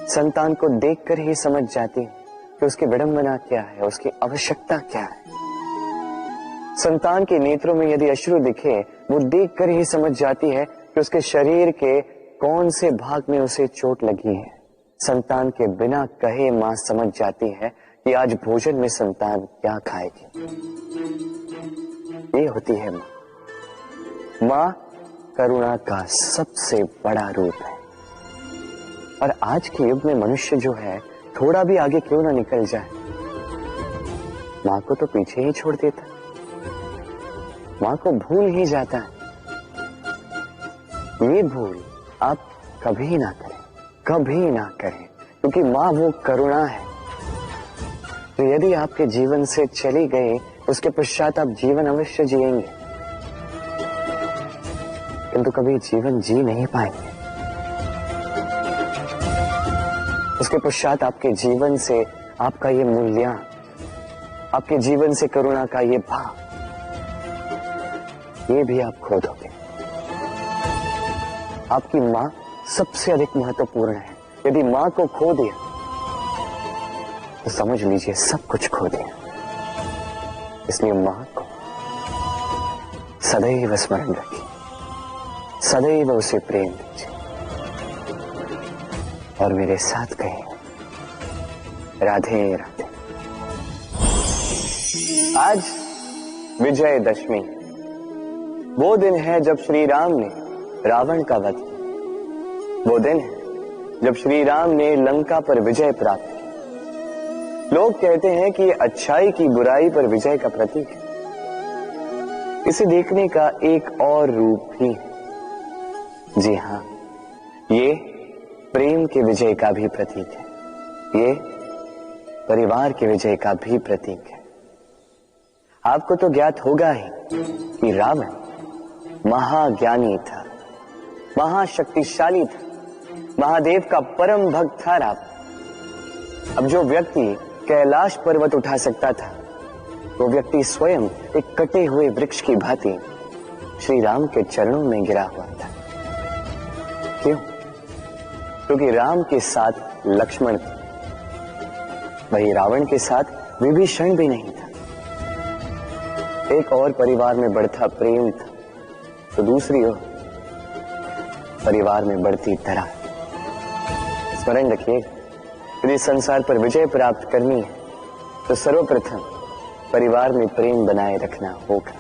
A: संतान को देखकर ही समझ जाती है कि उसकी विडंबना क्या है, उसकी आवश्यकता क्या है। संतान के नेत्रों में यदि अश्रु दिखे, वो देखकर ही समझ जाती है कि उसके शरीर के कौन से भाग में उसे चोट लगी है। संतान के बिना कहे मां समझ जाती है कि आज भोजन में संतान क्या खाएगी। ये होती है मां। मां करुणा का सबसे बड़ा रूप है। और आज के युग में मनुष्य जो है, थोड़ा भी आगे क्यों ना निकल जाए, मां को तो पीछे ही छोड़ देता, मां को भूल ही जाता है। ये भूल आप कभी ना करें, कभी ना करें, क्योंकि मां वो करुणा है तो यदि आपके जीवन से चली गई, उसके पश्चात आप जीवन अवश्य जिएंगे, किंतु कभी जीवन जी नहीं पाएंगे। उसके पश्चात आपके जीवन से आपका ये मूल्यांकन, आपके जीवन से करुणा का ये भाव, ये भी आप खो दोगे। आपकी मां सबसे अधिक महत्वपूर्ण है। यदि मां को खो दिया तो समझ लीजिए सब कुछ खो दिया। इसलिए मां को सदैव स्मरण रखिए, सदैव उसे प्रेम दीजिए, और मेरे साथ कहें राधे राधे। आज विजयदशमी, वो दिन है जब श्री राम ने रावण का वध किया। वो दिन है जब श्री राम ने लंका पर विजय प्राप्त की। लोग कहते हैं कि ये अच्छाई की बुराई पर विजय का प्रतीक है। इसे देखने का एक और रूप भी है। जी हां, ये प्रेम के विजय का भी प्रतीक है। ये परिवार के विजय का भी प्रतीक है। आपको तो ज्ञात होगा ही कि रावण महाज्ञानी था, महाशक्तिशाली था, महादेव का परम भक्त था रावण। अब जो व्यक्ति कैलाश पर्वत उठा सकता था, वो व्यक्ति स्वयं एक कटे हुए वृक्ष की भांति श्री राम के चरणों में गिरा हुआ था। क्यों? क्योंकि राम के साथ लक्ष्मण था, वही रावण के साथ विभीषण भी नहीं था। एक और परिवार में बढ़ता प्रेम था, तो दूसरी ओर परिवार में बढ़ती दरार। स्मरण रखिए, यदि संसार पर विजय प्राप्त करनी है तो सर्वप्रथम परिवार में प्रेम बनाए रखना होगा।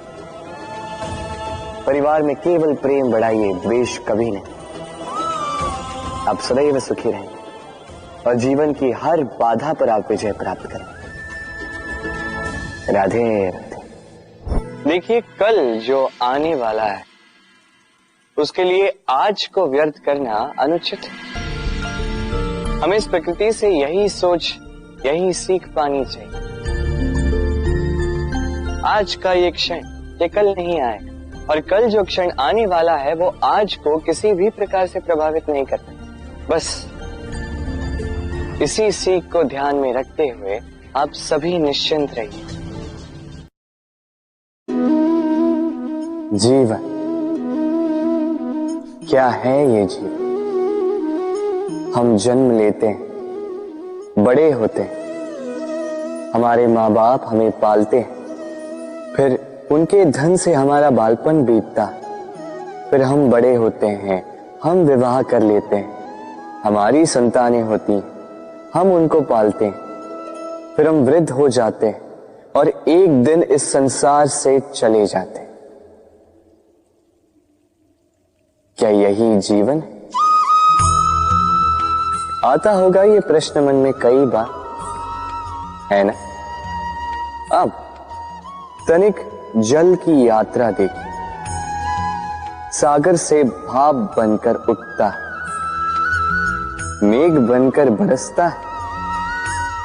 A: परिवार में केवल प्रेम बढ़ाइए, द्वेष कभी नहीं। आप सदैव सुखी रहेंगे और जीवन की हर बाधा पर आप विजय प्राप्त करें। राधे राधे। देखिए, कल जो आने वाला है उसके लिए आज को व्यर्थ करना अनुचित है। हमें इस प्रकृति से यही सोच, यही सीख पानी चाहिए। आज का ये क्षण ये कल नहीं आएगा, और कल जो क्षण आने वाला है वो आज को किसी भी प्रकार से प्रभावित नहीं करता। बस इसी सीख को ध्यान में रखते हुए आप सभी निश्चिंत रहिए। जीवन क्या है? ये जीवन हम जन्म लेते हैं, बड़े होते हैं, हमारे माँ बाप हमें पालते हैं, फिर उनके धन से हमारा बालपन बीतता, फिर हम बड़े होते हैं, हम विवाह कर लेते हैं, हमारी संतानें होती हैं, हम उनको पालते हैं, फिर हम वृद्ध हो जाते हैं और एक दिन इस संसार से चले जाते हैं। क्या यही जीवन है? आता होगा ये प्रश्न मन में कई बार, है ना? अब तनिक जल की यात्रा देखिए। सागर से भाप बनकर उठता है, मेघ बनकर बरसता है,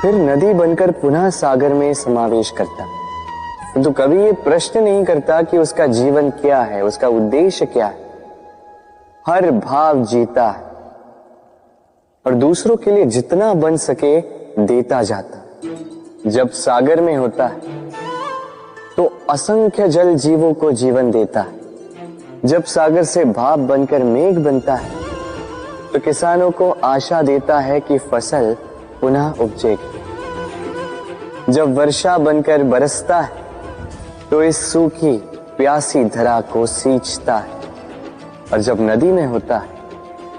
A: फिर नदी बनकर पुनः सागर में समावेश करता है। तो कभी ये प्रश्न नहीं करता कि उसका जीवन क्या है, उसका उद्देश्य क्या है। हर भाव जीता है और दूसरों के लिए जितना बन सके देता जाता। जब सागर में होता है तो असंख्य जल जीवों को जीवन देता है। जब सागर से भाप बनकर मेघ बनता है तो किसानों को आशा देता है कि फसल पुनः उपजेगी। जब वर्षा बनकर बरसता है तो इस सूखी प्यासी धरा को सींचता है। और जब नदी में होता है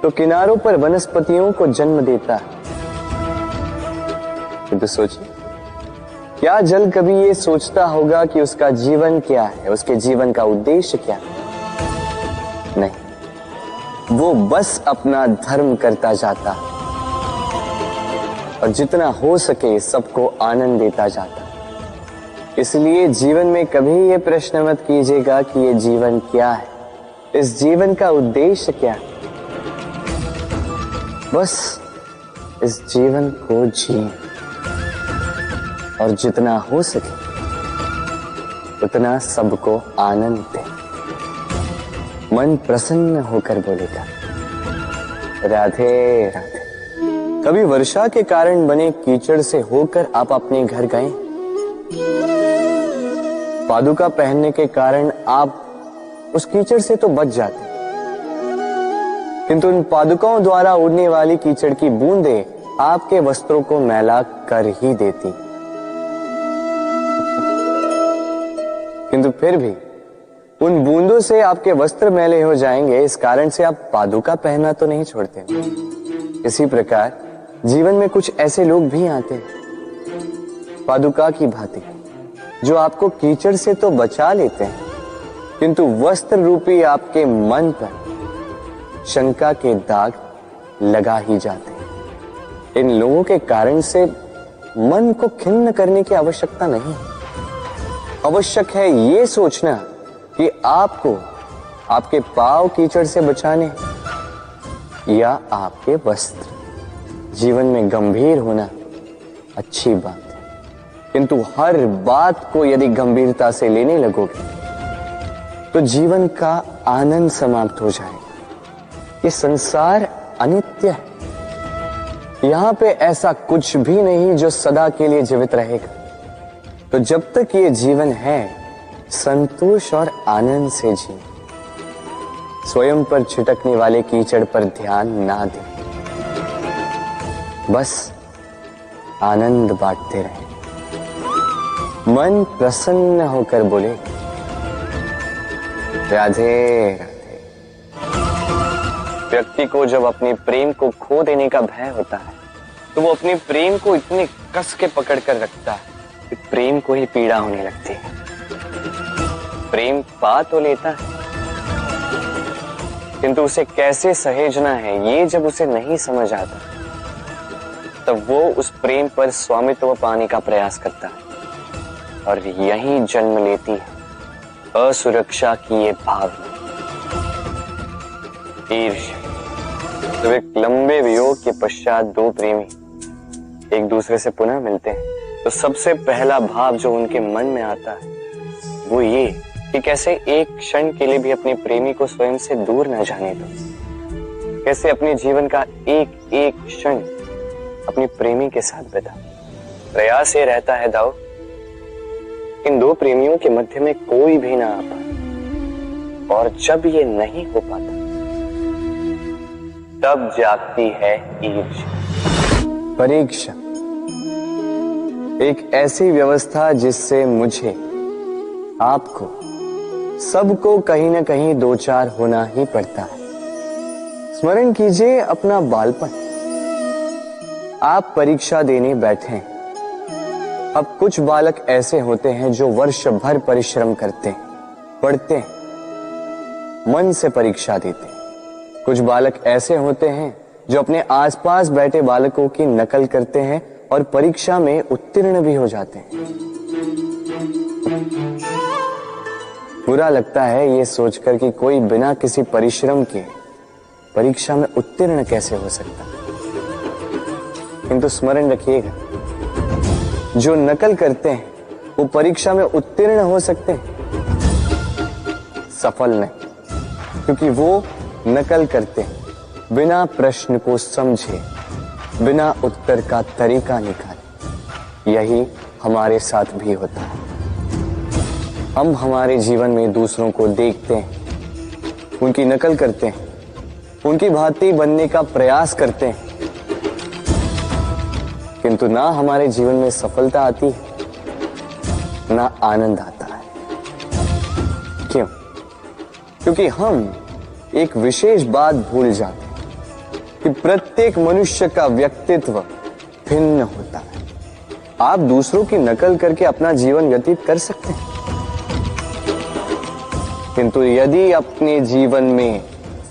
A: तो किनारों पर वनस्पतियों को जन्म देता है। तो सोचिए, क्या जल कभी ये सोचता होगा कि उसका जीवन क्या है, उसके जीवन का उद्देश्य क्या है? नहीं, वो बस अपना धर्म करता जाता है और जितना हो सके सबको आनंद देता जाता। इसलिए जीवन में कभी ये प्रश्न मत कीजिएगा कि ये जीवन क्या है, इस जीवन का उद्देश्य क्या है। बस इस जीवन को जिए और जितना हो सके उतना सबको आनंद दे। मन प्रसन्न होकर बोलेगा राधे राधे। कभी वर्षा के कारण बने कीचड़ से होकर आप अपने घर गए? पादुका पहनने के कारण आप उस कीचड़ से तो बच जाते, किंतु उन पादुकाओं द्वारा उड़ने वाली कीचड़ की बूंदें आपके वस्त्रों को मैला कर ही देती। किंतु फिर भी उन बूंदों से आपके वस्त्र मैले हो जाएंगे, इस कारण से आप पादुका पहनना तो नहीं छोड़ते। इसी प्रकार जीवन में कुछ ऐसे लोग भी आते हैं पादुका की भांति, जो आपको कीचड़ से तो बचा लेते हैं, किंतु वस्त्र रूपी आपके मन पर शंका के दाग लगा ही जाते हैं। इन लोगों के कारण से मन को खिन्न करने की आवश्यकता नहीं है। आवश्यक है ये सोचना कि आपको आपके पांव कीचड़ से बचाने या आपके वस्त्र। जीवन में गंभीर होना अच्छी बात है, किंतु हर बात को यदि गंभीरता से लेने लगोगे तो जीवन का आनंद समाप्त हो जाएगा। ये संसार अनित्य है, यहां पे ऐसा कुछ भी नहीं जो सदा के लिए जीवित रहेगा। तो जब तक ये जीवन है, संतोष और आनंद से जिए। स्वयं पर छिटकने वाले कीचड़ पर ध्यान ना दें, बस आनंद बांटते रहें। मन प्रसन्न होकर बोले राधे राधे। व्यक्ति को जब अपने प्रेम को खो देने का भय होता है तो वो अपने प्रेम को इतने कस के पकड़ कर रखता है कि प्रेम को ही पीड़ा होने लगती है। प्रेम पा तो लेता है, किंतु उसे कैसे सहेजना है ये जब उसे नहीं समझ आता, तब वो उस प्रेम पर स्वामित्व पाने का प्रयास करता है और यहीं जन्म लेती है असुरक्षा की ये भावना, ईर्ष्या। तो एक लंबे वियोग के पश्चात दो प्रेमी एक दूसरे से पुनः मिलते हैं तो सबसे पहला भाव जो उनके मन में आता है वो ये कि कैसे एक क्षण के लिए भी अपने प्रेमी को स्वयं से दूर न जाने दो, कैसे अपने जीवन का एक एक क्षण अपने प्रेमी के साथ बिता। प्रयास ये रहता है दाऊ, इन दो प्रेमियों के मध्य में कोई भी ना आ पाए, और जब ये नहीं हो पाता तब जागती है ईर्ष्या। परीक्षा एक ऐसी व्यवस्था जिससे मुझे, आपको, सबको कहीं ना कहीं दो चार होना ही पड़ता है। स्मरण कीजिए अपना बालपन। आप परीक्षा देने बैठे हैं। अब कुछ बालक ऐसे होते हैं जो वर्ष भर परिश्रम करते हैं, पढ़ते हैं, मन से परीक्षा देते हैं। कुछ बालक ऐसे होते हैं जो अपने आसपास बैठे बालकों की नकल करते हैं और परीक्षा में उत्तीर्ण भी हो जाते हैं। बुरा लगता है ये सोचकर कि कोई बिना किसी परिश्रम के परीक्षा में उत्तीर्ण कैसे हो सकता है, किंतु स्मरण रखिएगा, जो नकल करते हैं वो परीक्षा में उत्तीर्ण हो सकते हैं, सफल नहीं, क्योंकि वो नकल करते हैं, बिना प्रश्न को समझे, बिना उत्तर का तरीका निकाले। यही हमारे साथ भी होता है। हम हमारे जीवन में दूसरों को देखते हैं, उनकी नकल करते हैं, उनकी भांति बनने का प्रयास करते हैं, किंतु ना हमारे जीवन में सफलता आती है, ना आनंद आता है। क्यों? क्योंकि हम एक विशेष बात भूल जाते हैं कि प्रत्येक मनुष्य का व्यक्तित्व भिन्न होता है। आप दूसरों की नकल करके अपना जीवन व्यतीत कर सकते हैं, किंतु यदि अपने जीवन में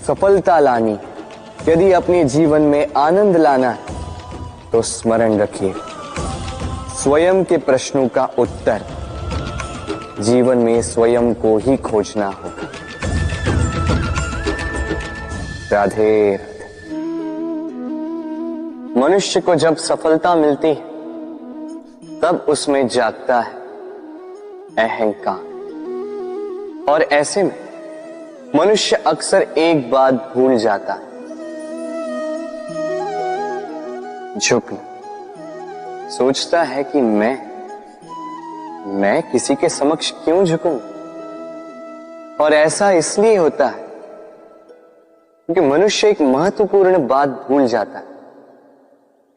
A: सफलता लानी, यदि अपने जीवन में आनंद लाना है, तो स्मरण रखिए, स्वयं के प्रश्नों का उत्तर जीवन में स्वयं को ही खोजना होगा। राधे राधे। मनुष्य को जब सफलता मिलती है तब उसमें जागता है अहंकार, और ऐसे में मनुष्य अक्सर एक बात भूल जाता है, झुकना। सोचता है कि मैं किसी के समक्ष क्यों झुकूं? और ऐसा इसलिए होता है क्योंकि मनुष्य एक महत्वपूर्ण बात भूल जाता है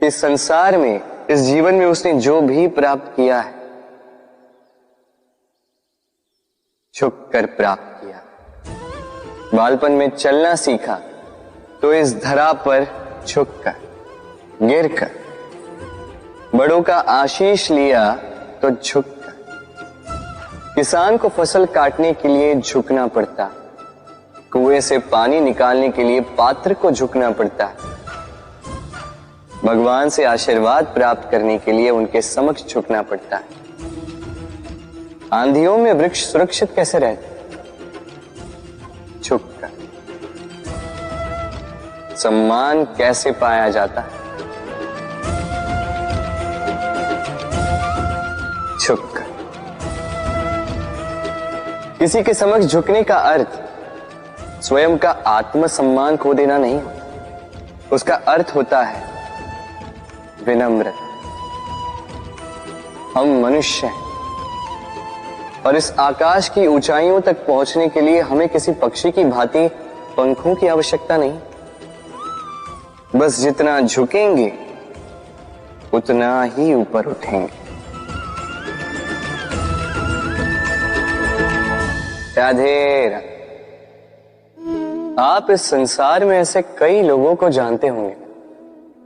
A: कि इस संसार में, इस जीवन में उसने जो भी प्राप्त किया है, झुककर प्राप्त किया। बालपन में चलना सीखा तो इस धरा पर झुककर, गिरकर। बड़ों का आशीष लिया तो झुककर। किसान को फसल काटने के लिए झुकना पड़ता, कुएं से पानी निकालने के लिए पात्र को झुकना पड़ता है। भगवान से आशीर्वाद प्राप्त करने के लिए उनके समक्ष झुकना पड़ता है। आंधियों में वृक्ष सुरक्षित कैसे रहते? झुककर। सम्मान कैसे पाया जाता है? झुककर। किसी के समक्ष झुकने का अर्थ स्वयं का आत्मसम्मान खो देना नहीं होता। उसका अर्थ होता है विनम्र। हम मनुष्य हैं और इस आकाश की ऊंचाइयों तक पहुंचने के लिए हमें किसी पक्षी की भांति पंखों की आवश्यकता नहीं। बस जितना झुकेंगे उतना ही ऊपर उठेंगे। राधे राधे। आप इस संसार में ऐसे कई लोगों को जानते होंगे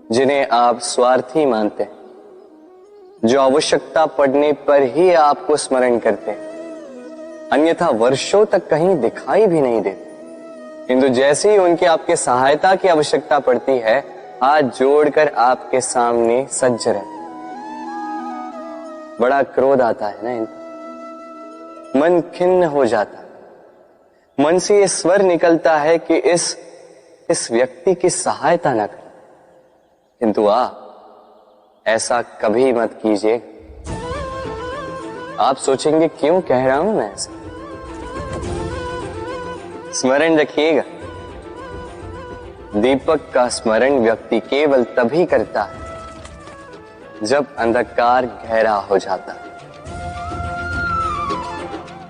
A: जिन्हें आप स्वार्थी मानते हैं, जो आवश्यकता पड़ने पर ही आपको स्मरण करते हैं, अन्यथा वर्षों तक कहीं दिखाई भी नहीं देते, किंतु जैसे ही उनकी आपके सहायता की आवश्यकता पड़ती है, हाथ जोड़कर आपके सामने सज्ज रहते। बड़ा क्रोध आता है ना इनको, मन खिन्न हो जाता है, मन से ये स्वर निकलता है कि इस व्यक्ति की सहायता न करें। किंतु आप ऐसा कभी मत कीजिए। आप सोचेंगे क्यों कह रहा हूं मैं ऐसा? स्मरण रखिएगा, दीपक का स्मरण व्यक्ति केवल तभी करता है जब अंधकार गहरा हो जाता है।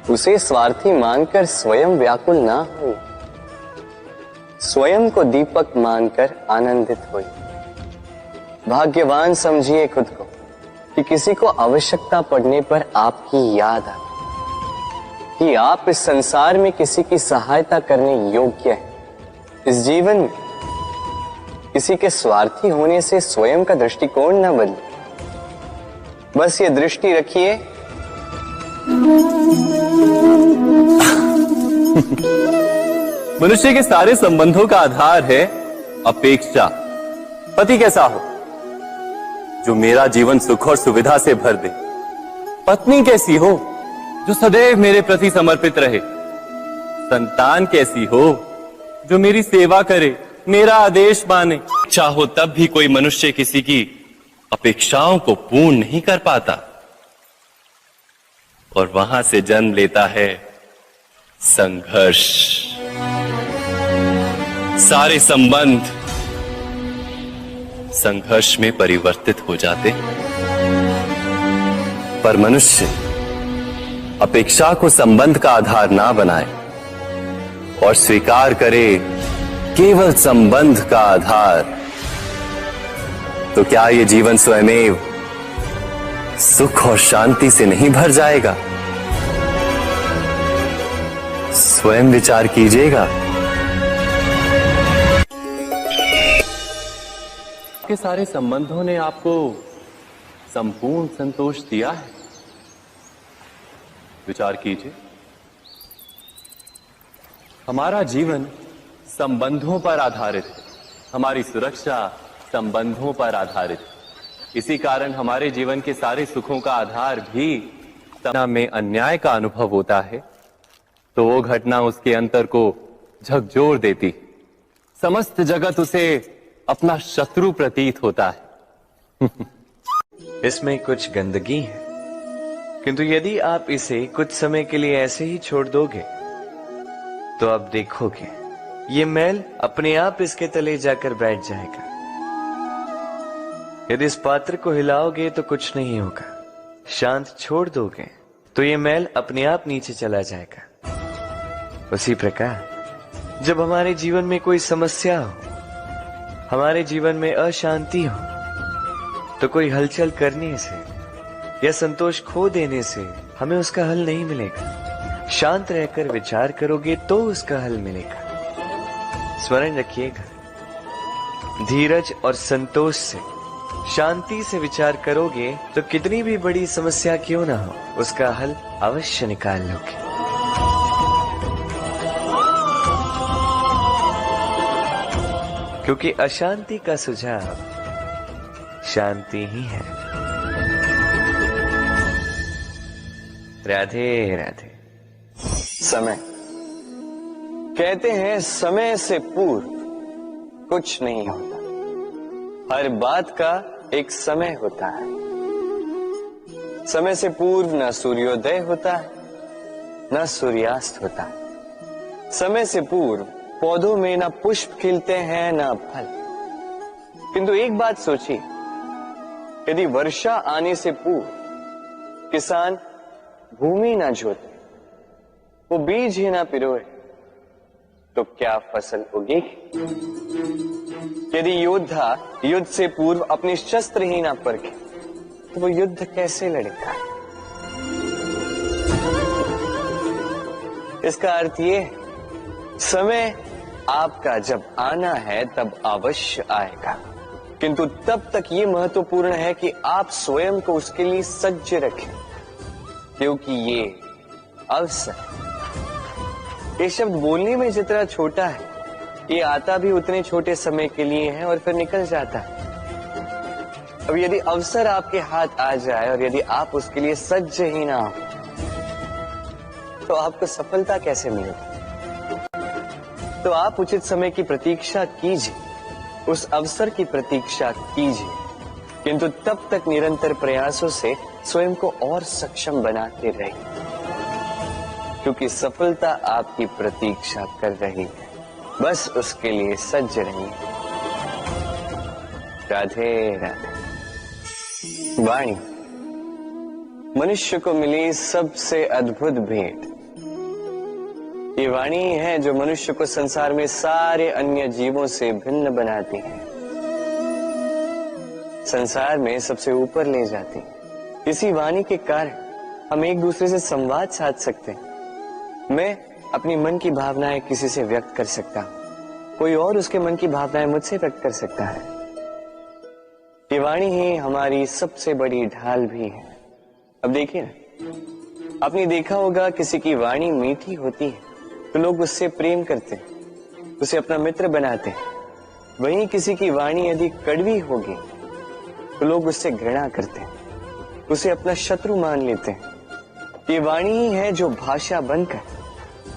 A: उसे स्वार्थी मानकर स्वयं व्याकुल ना हो, स्वयं को दीपक मानकर आनंदित होइए। भाग्यवान समझिए खुद को कि किसी को आवश्यकता पड़ने पर आपकी याद आए कि आप इस संसार में किसी की सहायता करने योग्य हैं। इस जीवन में किसी के स्वार्थी होने से स्वयं का दृष्टिकोण न बदले। बस ये दृष्टि रखिए,
B: मनुष्य के सारे संबंधों का आधार है अपेक्षा। पति कैसा हो जो मेरा जीवन सुख और सुविधा से भर दे, पत्नी कैसी हो जो सदैव मेरे प्रति समर्पित रहे, संतान कैसी हो जो मेरी सेवा करे, मेरा आदेश माने। चाहो तब भी कोई मनुष्य किसी की अपेक्षाओं को पूर्ण नहीं कर पाता, और वहां से जन्म लेता है संघर्ष। सारे संबंध संघर्ष में परिवर्तित हो जाते, पर मनुष्य अपेक्षा को संबंध का आधार ना बनाए और स्वीकार करे केवल संबंध का आधार, तो क्या ये जीवन स्वयमेव सुख और शांति से नहीं भर जाएगा? स्वयं विचार कीजिएगा। के सारे संबंधों ने आपको संपूर्ण संतोष दिया है? विचार कीजिए। हमारा जीवन संबंधों पर आधारित है, हमारी सुरक्षा संबंधों पर आधारित है। इसी कारण हमारे जीवन के सारे सुखों का आधार भी घटना में अन्याय का अनुभव होता है तो वो घटना उसके अंतर को झकझोर देती, समस्त जगत उसे अपना शत्रु प्रतीत होता है।
C: इसमें कुछ गंदगी है, किंतु यदि आप इसे कुछ समय के लिए ऐसे ही छोड़ दोगे तो आप देखोगे ये मैल अपने आप इसके तले जाकर बैठ जाएगा। यदि इस पात्र को हिलाओगे तो कुछ नहीं होगा, शांत छोड़ दोगे तो ये मैल अपने आप नीचे चला जाएगा। उसी प्रकार जब हमारे जीवन में कोई समस्या हो, हमारे जीवन में अशांति हो, तो कोई हलचल करने से या संतोष खो देने से हमें उसका हल नहीं मिलेगा। शांत रहकर विचार करोगे तो उसका हल मिलेगा। स्मरण रखिएगा, धीरज और संतोष से, शांति से विचार करोगे तो कितनी भी बड़ी समस्या क्यों ना हो, उसका हल अवश्य निकाल लोगे। क्योंकि अशांति का सुझाव शांति ही है। राधे राधे।
A: समय, कहते हैं समय से पूर्व कुछ नहीं होता, हर बात का एक समय होता है। समय से पूर्व न सूर्योदय होता है न सूर्यास्त होता है। समय से पूर्व पौधों में न पुष्प खिलते हैं न फल। किंतु एक बात सोचिए, यदि वर्षा आने से पूर्व किसान भूमि न जोते, वो बीज ही ना पिरोए, तो क्या फसल उगेगी? यदि योद्धा युद्ध से पूर्व अपने शस्त्र ही ना परखे, तो वो युद्ध कैसे लड़ेगा? इसका अर्थ ये है, समय आपका जब आना है तब अवश्य आएगा, किंतु तब तक ये महत्वपूर्ण है कि आप स्वयं को उसके लिए सज्ज रखें, क्योंकि ये अवसर, ये शब्द बोलने में जितना छोटा है, ये आता भी उतने छोटे समय के लिए है और फिर निकल जाता है। अब यदि अवसर आपके हाथ आ जाए और यदि आप उसके लिए सज्ज ही ना हो, तो आपको सफलता कैसे मिलेगी? तो आप उचित समय की प्रतीक्षा कीजिए, उस अवसर की प्रतीक्षा कीजिए, किंतु तब तक निरंतर प्रयासों से स्वयं को और सक्षम बनाते रहिए, क्योंकि सफलता आपकी प्रतीक्षा कर रही है। बस उसके लिए सज्ज रहिए। राधे राधे। वाणी मनुष्य को मिली सबसे अद्भुत भेंट। ये वाणी है जो मनुष्य को संसार में सारे अन्य जीवों से भिन्न बनाती है, संसार में सबसे ऊपर ले जाती है। इसी वाणी के कारण हम एक दूसरे से संवाद साध सकते हैं। मैं अपनी मन की भावनाएं किसी से व्यक्त कर सकता हूं, कोई और उसके मन की भावनाएं मुझसे व्यक्त कर सकता है। ये वाणी ही हमारी सबसे बड़ी ढाल भी है। अब देखिए ना, आपने देखा होगा किसी की वाणी मीठी होती है तो लोग उससे प्रेम करते हैं, उसे अपना मित्र बनाते हैं। वहीं किसी की वाणी यदि कड़वी होगी तो लोग उससे घृणा करते हैं, उसे अपना शत्रु मान लेते हैं। ये वाणी ही है जो भाषा बनकर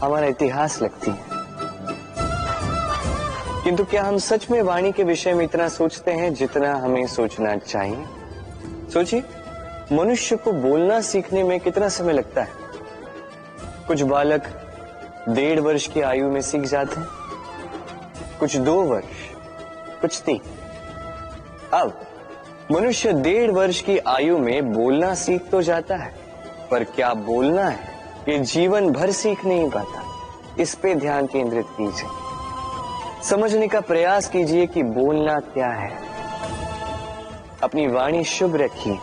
A: हमारा इतिहास लगती है। किंतु क्या हम सच में वाणी के विषय में इतना सोचते हैं जितना हमें सोचना चाहिए? सोचिए, मनुष्य को बोलना सीखने में कितना समय लगता है? कुछ बालक 1.5 वर्ष की आयु में सीख जाते हैं, कुछ 2 वर्ष, कुछ 3। अब मनुष्य 1.5 वर्ष की आयु में बोलना सीख तो जाता है, पर क्या बोलना है ये जीवन भर सीख नहीं पाता। इस पे ध्यान केंद्रित कीजिए, समझने का प्रयास कीजिए कि बोलना क्या है। अपनी वाणी शुभ रखिए,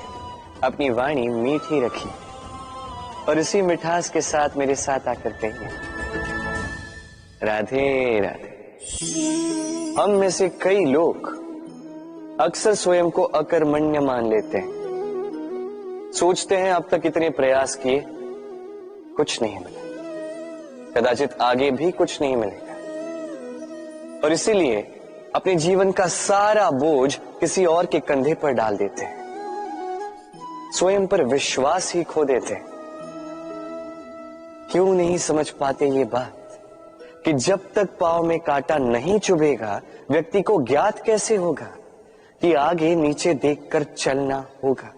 A: अपनी वाणी मीठी रखिए, और इसी मिठास के साथ मेरे साथ आकर कहिए, राधे राधे। हम में से कई लोग अक्सर स्वयं को अकर्मण्य मान लेते हैं। सोचते हैं अब तक इतने प्रयास किए, कुछ नहीं मिला, कदाचित आगे भी कुछ नहीं मिलेगा, और इसीलिए अपने जीवन का सारा बोझ किसी और के कंधे पर डाल देते हैं, स्वयं पर विश्वास ही खो देते हैं। क्यों नहीं समझ पाते ये बात कि जब तक पांव में कांटा नहीं चुभेगा, व्यक्ति को ज्ञात कैसे होगा कि आगे नीचे देखकर चलना होगा।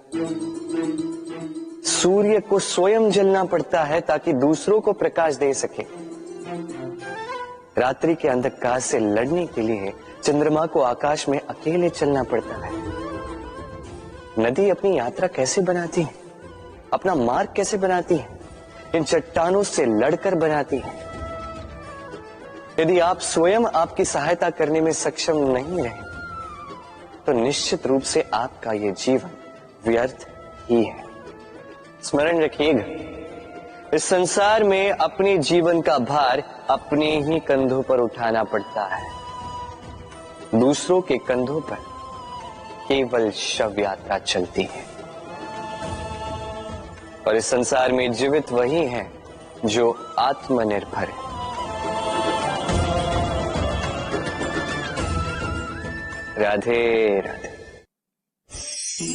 A: सूर्य को स्वयं जलना पड़ता है ताकि दूसरों को प्रकाश दे सके। रात्रि के अंधकार से लड़ने के लिए चंद्रमा को आकाश में अकेले चलना पड़ता है। नदी अपनी यात्रा कैसे बनाती है, अपना मार्ग कैसे बनाती है, इन चट्टानों से लड़कर बनाती है। यदि आप स्वयं आपकी सहायता करने में सक्षम नहीं रहे तो निश्चित रूप से आपका यह जीवन व्यर्थ ही है। स्मरण रखिएगा, इस संसार में अपने जीवन का भार अपने ही कंधों पर उठाना पड़ता है। दूसरों के कंधों पर केवल शव यात्रा चलती है, और इस संसार में जीवित वही है जो आत्मनिर्भर है। राधे राधे।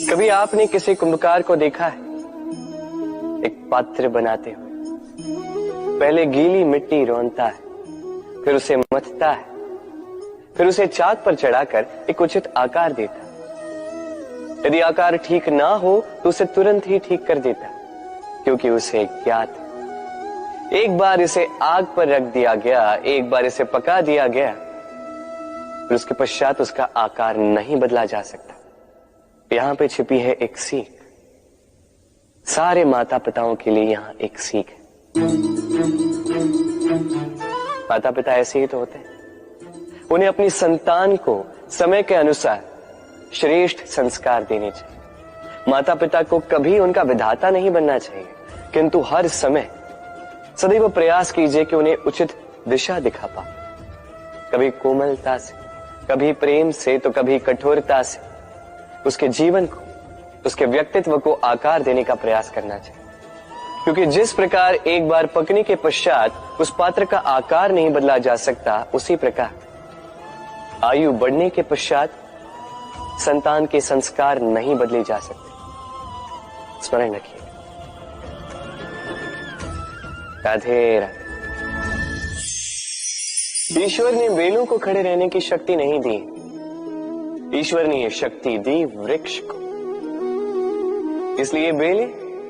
A: कभी आपने किसी कुंभकार को देखा है एक पात्र बनाते हुए? पहले गीली मिट्टी रौंदता है, फिर उसे मथता है, फिर उसे चाक पर चढ़ाकर एक उचित आकार देता है। यदि आकार ठीक ना हो तो उसे तुरंत ही ठीक कर देता, क्योंकि उसे ज्ञात है, एक बार इसे आग पर रख दिया गया, एक बार इसे पका दिया गया, फिर उसके पश्चात उसका आकार नहीं बदला जा सकता। यहां पे छिपी है एक सीख। सारे माता पिताओं के लिए यहां एक सीख है। माता पिता ऐसे ही तो होते हैं, उन्हें अपनी संतान को समय के अनुसार श्रेष्ठ संस्कार देने चाहिए। माता पिता को कभी उनका विधाता नहीं बनना चाहिए, किंतु हर समय सदैव प्रयास कीजिए कि उन्हें उचित दिशा दिखा पाओ। कभी कोमलता से, कभी प्रेम से, तो कभी कठोरता से उसके जीवन को, उसके व्यक्तित्व को आकार देने का प्रयास करना चाहिए। क्योंकि जिस प्रकार एक बार पकने के पश्चात उस पात्र का आकार नहीं बदला जा सकता, उसी प्रकार आयु बढ़ने के पश्चात संतान के संस्कार नहीं बदले जा सकते। स्मरण रखिए। राधे राधे। ईश्वर ने बेलों को खड़े रहने की शक्ति नहीं दी, ईश्वर ने यह शक्ति दी वृक्ष को। इसलिए बेलें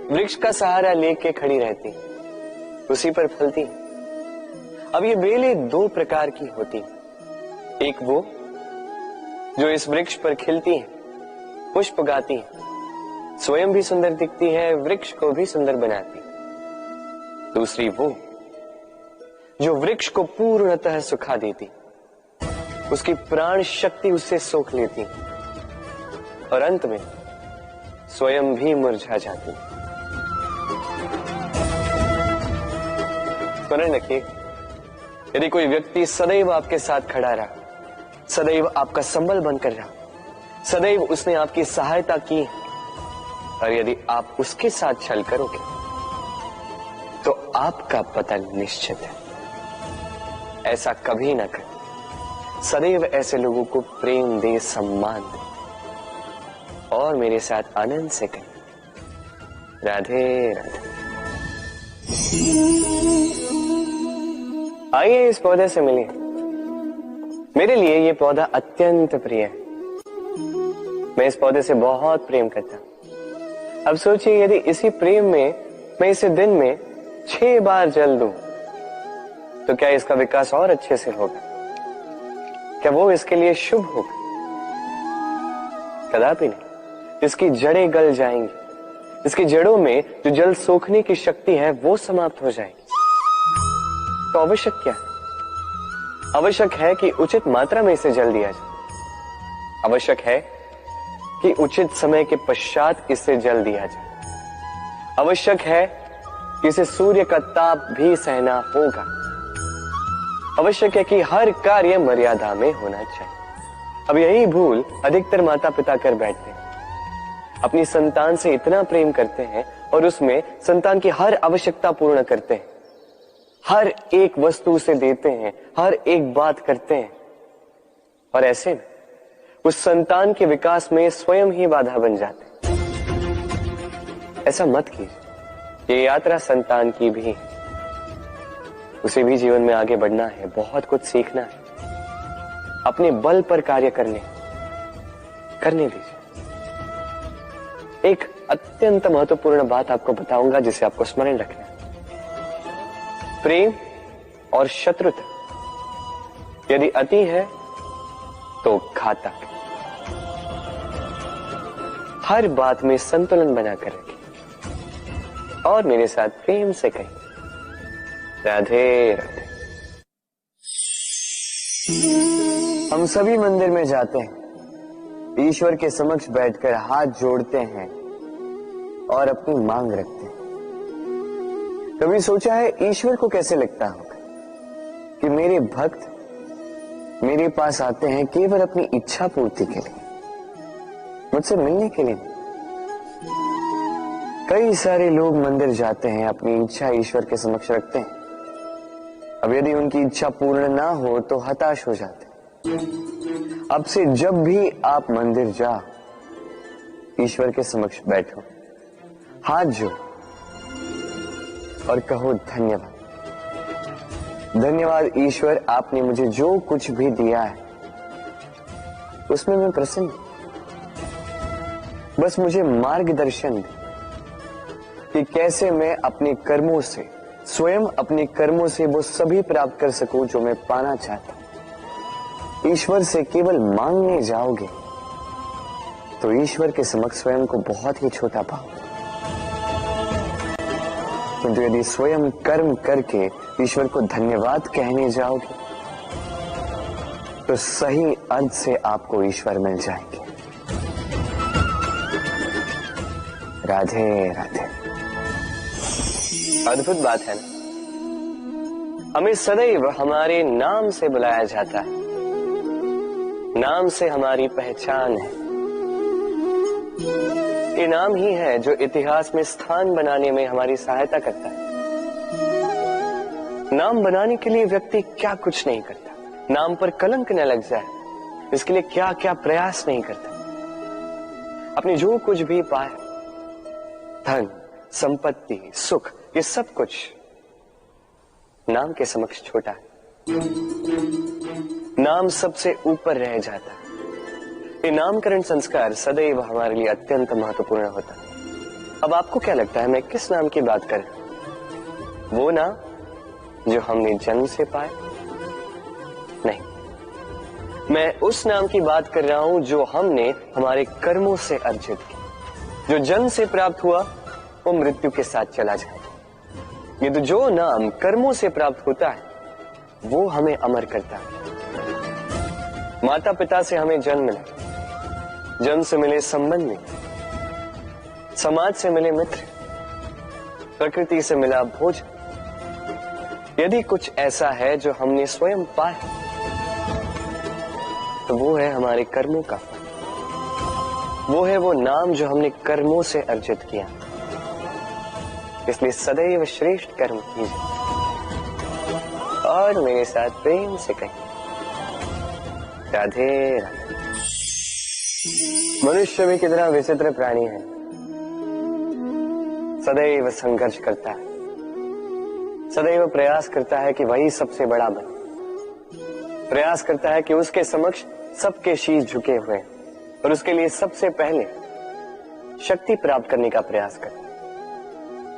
A: वृक्ष का सहारा लेके खड़ी रहती, उसी पर फलती। अब ये बेलें 2 प्रकार की होती, एक वो जो इस वृक्ष पर खिलती है, पुष्प गाती है, स्वयं भी सुंदर दिखती है, वृक्ष को भी सुंदर बनाती। दूसरी वो जो वृक्ष को पूर्णतः सुखा देती, उसकी प्राण शक्ति उससे सोख लेती, और अंत में स्वयं भी मुरझा जाती। स्मरण रखिए, यदि कोई व्यक्ति सदैव आपके साथ खड़ा रहा, सदैव आपका संबल बनकर रहा, सदैव उसने आपकी सहायता की, और यदि आप उसके साथ छल करोगे तो आपका पतन निश्चित है। ऐसा कभी ना करें। सदैव ऐसे लोगों को प्रेम दे, सम्मान दे, और मेरे साथ आनंद से कहें, राधे राधे। आइए इस पौधे से मिलिए। मेरे लिए ये पौधा अत्यंत प्रिय है। मैं इस पौधे से बहुत प्रेम करता हूं। अब सोचिए, यदि इसी प्रेम में मैं इसे दिन में 6 बार जल दूं तो क्या इसका विकास और अच्छे से होगा? क्या वो इसके लिए शुभ होगा? कदापि नहीं। इसकी जड़ें गल जाएंगी, इसकी जड़ों में जो जल सोखने की शक्ति है वो समाप्त हो जाएगी। तो आवश्यक क्या है? आवश्यक है कि उचित मात्रा में इसे जल दिया जाए। आवश्यक है कि उचित समय के पश्चात इसे जल दिया जाए। आवश्यक है कि इसे सूर्य का ताप भी सहना होगा। आवश्यक है कि हर कार्य मर्यादा में होना चाहिए। अब यही भूल अधिकतर माता पिता कर बैठते हैं। अपनी संतान से इतना प्रेम करते हैं और उसमें संतान की हर आवश्यकता पूर्ण करते हैं, हर एक वस्तु उसे देते हैं, हर एक बात करते हैं, और ऐसे में उस संतान के विकास में स्वयं ही बाधा बन जाते हैं। ऐसा मत कीजिए। ये यात्रा संतान की भी है, उसे भी जीवन में आगे बढ़ना है, बहुत कुछ सीखना है, अपने बल पर कार्य करने दीजिए। एक अत्यंत महत्वपूर्ण बात आपको बताऊंगा जिसे आपको स्मरण रखना है। प्रेम और शत्रुता यदि अति है तो घातक। हर बात में संतुलन बनाकर रखें और मेरे साथ प्रेम से कहें, राधे राधे। हम सभी मंदिर में जाते हैं, ईश्वर के समक्ष बैठकर हाथ जोड़ते हैं और अपनी मांग रखते हैं। कभी सोचा है ईश्वर को कैसे लगता होगा कि मेरे भक्त मेरे पास आते हैं केवल अपनी इच्छा पूर्ति के लिए, मुझसे मिलने के लिए नहीं। कई सारे लोग मंदिर जाते हैं, अपनी इच्छा ईश्वर के समक्ष रखते हैं। अब यदि उनकी इच्छा पूर्ण ना हो तो हताश हो जाते हैं। अब से जब भी आप मंदिर जाओ, ईश्वर के समक्ष बैठो, हाथ जोड़ो और कहो धन्यवाद। धन्यवाद ईश्वर, आपने मुझे जो कुछ भी दिया है उसमें मैं प्रसन्न हूं। बस मुझे मार्गदर्शन दे कि कैसे मैं अपने कर्मों से, स्वयं अपने कर्मों से वो सभी प्राप्त कर सकूं जो मैं पाना चाहता हूं। ईश्वर से केवल मांगने जाओगे तो ईश्वर के समक्ष स्वयं को बहुत ही छोटा पाओगे, किंतु यदि स्वयं कर्म करके ईश्वर को धन्यवाद कहने जाओगे तो सही अर्थ से आपको ईश्वर मिल जाएंगे। राधे राधे। अद्भुत बात है ना, हमें सदैव हमारे नाम से बुलाया जाता है, नाम से हमारी पहचान है। ये नाम ही है जो इतिहास में स्थान बनाने में हमारी सहायता करता है। नाम बनाने के लिए व्यक्ति क्या कुछ नहीं करता, नाम पर कलंक न लग जाए इसके लिए क्या क्या प्रयास नहीं करता। अपने जो कुछ भी पाया, धन, संपत्ति, सुख, ये सब कुछ नाम के समक्ष छोटा है। नाम सबसे ऊपर रह जाता है। ये नामकरण संस्कार सदैव हमारे लिए अत्यंत महत्वपूर्ण होता है। अब आपको क्या लगता है मैं किस नाम की बात कर रहा हूं? वो नाम जो हमने जन्म से पाया? नहीं, मैं उस नाम की बात कर रहा हूं जो हमने हमारे कर्मों से अर्जित किया। जो जन्म से प्राप्त हुआ वो मृत्यु के साथ चला जाएगा। ये तो जो नाम कर्मों से प्राप्त होता है वो हमें अमर करता है। माता पिता से हमें जन्म मिला, जन्म से मिले संबंध में, समाज से मिले मित्र, प्रकृति से मिला भोजन। यदि कुछ ऐसा है जो हमने स्वयं पाया तो वो है हमारे कर्मों का फल। वो है वो नाम जो हमने कर्मों से अर्जित किया। इसलिए सदैव श्रेष्ठ कर्म कीजिए और मेरे साथ प्रेम से कहिए, राधे राधे। मनुष्य भी कितना विचित्र प्राणी है, सदैव संघर्ष करता है, सदैव प्रयास करता है कि वही सबसे बड़ा बने, प्रयास करता है कि उसके समक्ष सबके शीश झुके हुए हैं और उसके लिए सबसे पहले शक्ति प्राप्त करने का प्रयास करता है।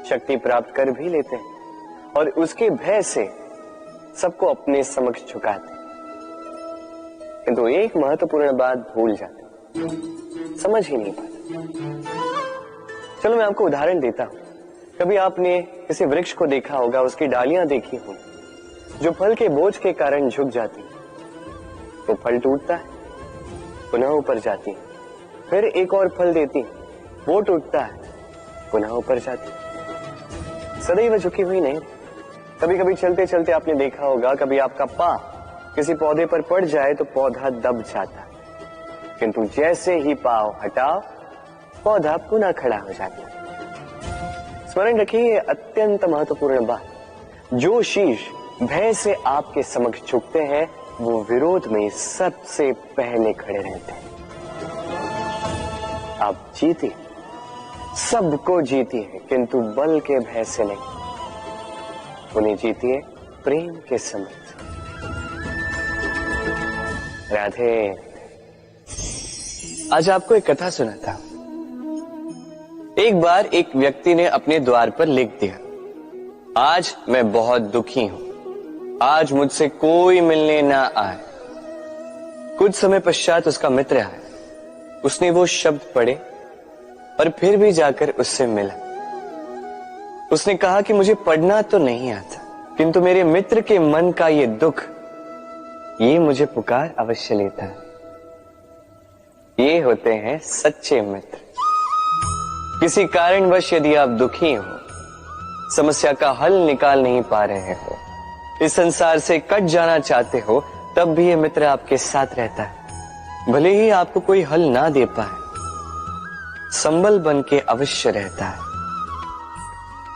A: शक्ति प्राप्त कर भी लेते हैं और उसके भय से सबको अपने समक्ष झुकाते हैं। किंतु एक महत्वपूर्ण बात भूल जाते, समझ ही नहीं पाते। चलो मैं आपको उदाहरण देता हूं। कभी आपने किसी वृक्ष को देखा होगा, उसकी डालियां देखी हो जो फल के बोझ के कारण झुक जाती, वो फल टूटता है, पुनः ऊपर जाती है, फिर एक और फल देती है, वो टूटता है, पुनः ऊपर जाती है, सदैव झुकी हुई नहीं। कभी कभी चलते चलते आपने देखा होगा, कभी आपका पांव किसी पौधे पर पड़ जाए तो पौधा दब जाता है, किंतु जैसे ही पांव हटाओ पौधा पुनः खड़ा हो जाता है। स्मरण रखिए, ये अत्यंत महत्वपूर्ण बात। जो शीश भय से आपके समक्ष झुकते हैं वो विरोध में सबसे पहले खड़े रहते हैं। आप जीती, सबको जीती है, किंतु बल के भय से नहीं, उन्हें जीती है प्रेम के समक्ष। राधे। आज आपको एक कथा सुनाता हूं। एक बार एक व्यक्ति ने अपने द्वार पर लिख दिया, आज मैं बहुत दुखी हूं, आज मुझसे कोई मिलने ना आए। कुछ समय पश्चात उसका मित्र आया, उसने वो शब्द पढ़े और फिर भी जाकर उससे मिला। उसने कहा कि मुझे पढ़ना तो नहीं आता, किंतु मेरे मित्र के मन का ये दुख, ये मुझे पुकार अवश्य लेता है। ये होते हैं सच्चे मित्र। किसी कारणवश यदि आप दुखी हो, समस्या का हल निकाल नहीं पा रहे हो, इस संसार से कट जाना चाहते हो, तब भी ये मित्र आपके साथ रहता है। भले ही आपको कोई हल ना दे पाए, संबल बन के अवश्य रहता है।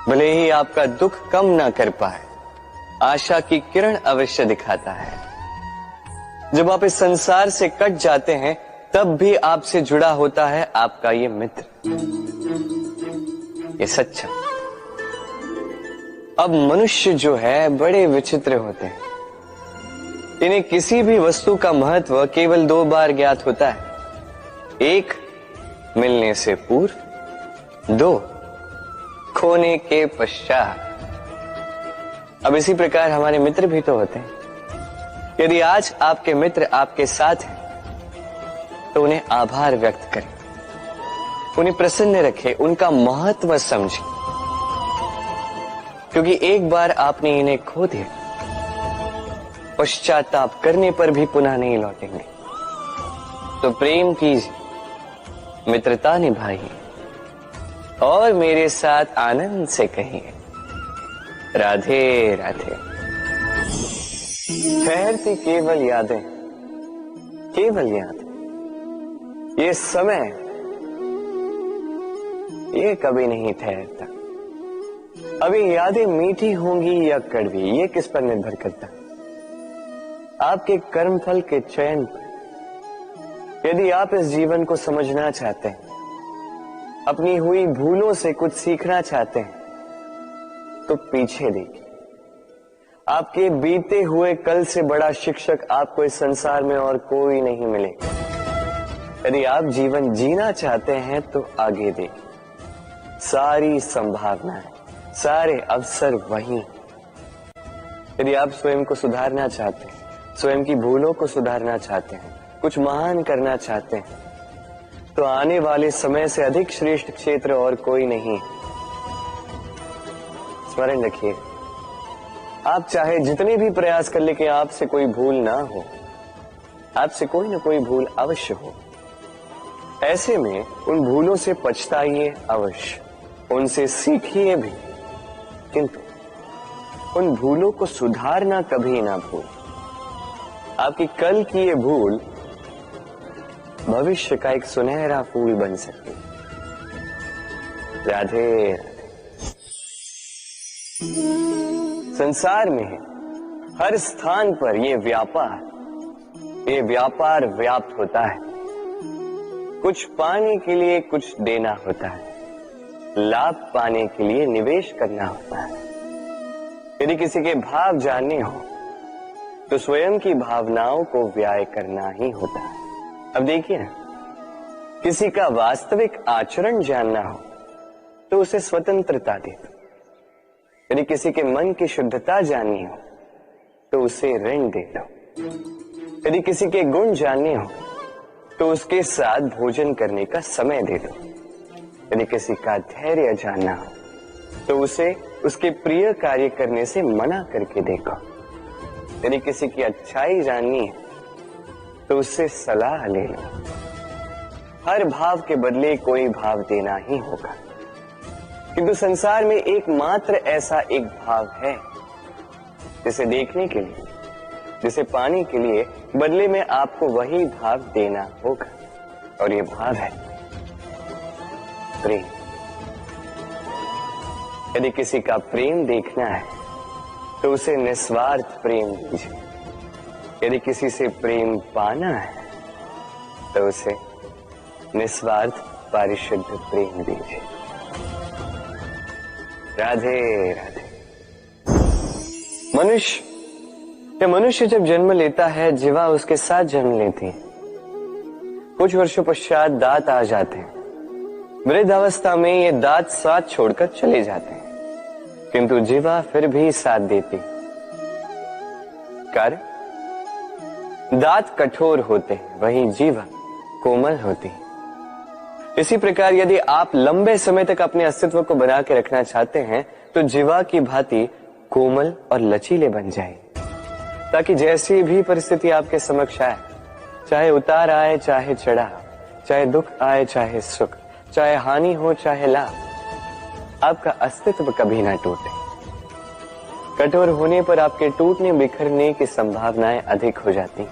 A: भले ही आपका दुख कम ना कर पाए, आशा की किरण अवश्य दिखाता है। जब आप इस संसार से कट जाते हैं, तब भी आपसे जुड़ा होता है आपका ये मित्र, ये सच्चा। अब मनुष्य जो है बड़े विचित्र होते हैं। इन्हें किसी भी वस्तु का महत्व केवल 2 बार ज्ञात होता है। 1 मिलने से पूर्व, 2 खोने के पश्चात। अब इसी प्रकार हमारे मित्र भी तो होते हैं। यदि आज आपके मित्र आपके साथ हैं तो उन्हें आभार व्यक्त करें, उन्हें प्रसन्न रखें, उनका महत्व समझें, क्योंकि एक बार आपने इन्हें खो दिया, पश्चाताप करने पर भी पुनः नहीं लौटेंगे। तो प्रेम कीजिए, मित्रता निभाइए और मेरे साथ आनंद से कहिए, राधे राधे। ठहरती केवल यादें, केवल यादें। ये समय, ये कभी नहीं ठहरता। अभी यादें मीठी होंगी या कड़वी, ये किस पर निर्भर करता है? आपके कर्मफल के चयन पर। यदि आप इस जीवन को समझना चाहते हैं, अपनी हुई भूलों से कुछ सीखना चाहते हैं, तो पीछे देखिए। आपके बीते हुए कल से बड़ा शिक्षक आपको इस संसार में और कोई नहीं मिलेगा। यदि आप जीवन जीना चाहते हैं तो आगे देखिए। सारी संभावनाएं, सारे अवसर वहीं। यदि आप स्वयं को सुधारना चाहते हैं, स्वयं की भूलों को सुधारना चाहते हैं, कुछ महान करना चाहते हैं, तो आने वाले समय से अधिक श्रेष्ठ क्षेत्र और कोई नहीं। स्मरण रखिए, आप चाहे जितने भी प्रयास कर ले कि आपसे कोई भूल ना हो, आपसे कोई ना कोई भूल अवश्य हो। ऐसे में उन भूलों से पछताइए अवश्य, उनसे सीखिए भी, किंतु उन भूलों को सुधारना कभी ना भूल। आपकी कल की ये भूल भविष्य का एक सुनहरा फूल बन सकती है। राधे। संसार में हर स्थान पर ये व्यापार व्याप्त होता है। कुछ पाने के लिए कुछ देना होता है, लाभ पाने के लिए निवेश करना होता है। यदि किसी के भाव जानने हो तो स्वयं की भावनाओं को व्याय करना ही होता है। अब देखिए ना, किसी का वास्तविक आचरण जानना हो तो उसे स्वतंत्रता दे दो। यदि किसी के मन की शुद्धता जाननी हो तो उसे ऋण दे दो। यदि किसी के गुण जानने हो तो उसके साथ भोजन करने का समय दे दो। यदि किसी का धैर्य जानना हो तो उसे उसके प्रिय कार्य करने से मना करके देखो। यदि किसी की अच्छाई जाननी है तो उससे सलाह ले लो। हर भाव के बदले कोई भाव देना ही होगा, किंतु संसार में एकमात्र ऐसा एक भाव है जिसे देखने के लिए, जिसे पाने के लिए बदले में आपको वही भाव देना होगा, और ये भाव है प्रेम। यदि किसी का प्रेम देखना है तो उसे निस्वार्थ प्रेम दीजिए। यदि किसी से प्रेम पाना है तो उसे निस्वार्थ पारिशुद्ध प्रेम दीजिए। राधे राधे। मनुष्य जब जन्म लेता है, जीवा उसके साथ जन्म लेती है। कुछ वर्षों पश्चात दांत आ जाते हैं। वृद्धावस्था में ये दांत साथ छोड़कर चले जाते हैं, किंतु जीवा फिर भी साथ देती। कारण दांत कठोर होते हैं, वहीं जीवा कोमल होती है। इसी प्रकार यदि आप लंबे समय तक अपने अस्तित्व को बना के रखना चाहते हैं तो जीवा की भांति कोमल और लचीले बन जाए, ताकि जैसी भी परिस्थिति आपके समक्ष आए, चाहे उतार आए चाहे चढ़ाव, चाहे दुख आए चाहे सुख, चाहे हानि हो चाहे लाभ, आपका अस्तित्व कभी ना टूटे। कठोर होने पर आपके टूटने बिखरने की संभावनाएं अधिक हो जाती।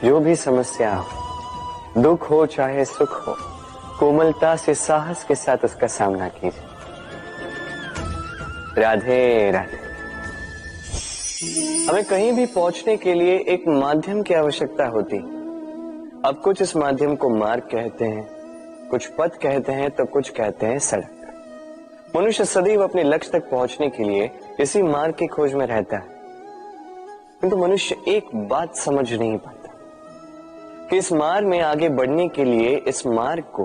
A: जो भी समस्या हो, दुख हो चाहे सुख हो, कोमलता से साहस के साथ उसका सामना कीजिए। राधे राधे। हमें कहीं भी पहुंचने के लिए एक माध्यम की आवश्यकता होती। अब कुछ इस माध्यम को मार्ग कहते हैं, कुछ पथ कहते हैं, तो कुछ कहते हैं सड़क। मनुष्य सदैव अपने लक्ष्य तक पहुंचने के लिए इसी मार्ग की खोज में रहता है, किंतु मनुष्य एक बात समझ नहीं पाता कि इस मार्ग में आगे बढ़ने के लिए इस मार्ग को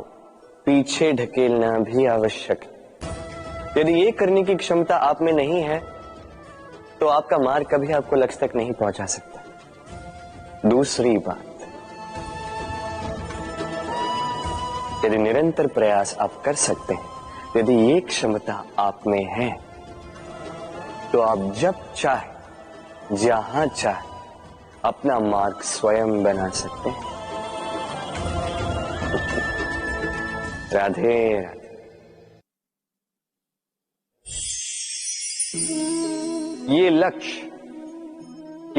A: पीछे ढकेलना भी आवश्यक है। यदि ये करने की क्षमता आप में नहीं है तो आपका मार्ग कभी आपको लक्ष्य तक नहीं पहुंचा सकता। दूसरी बात, यदि निरंतर प्रयास आप कर सकते हैं, यदि ये क्षमता आप में है, तो आप जब चाहे जहां चाहे अपना मार्ग स्वयं बना सकते हैं। राधे राधे। ये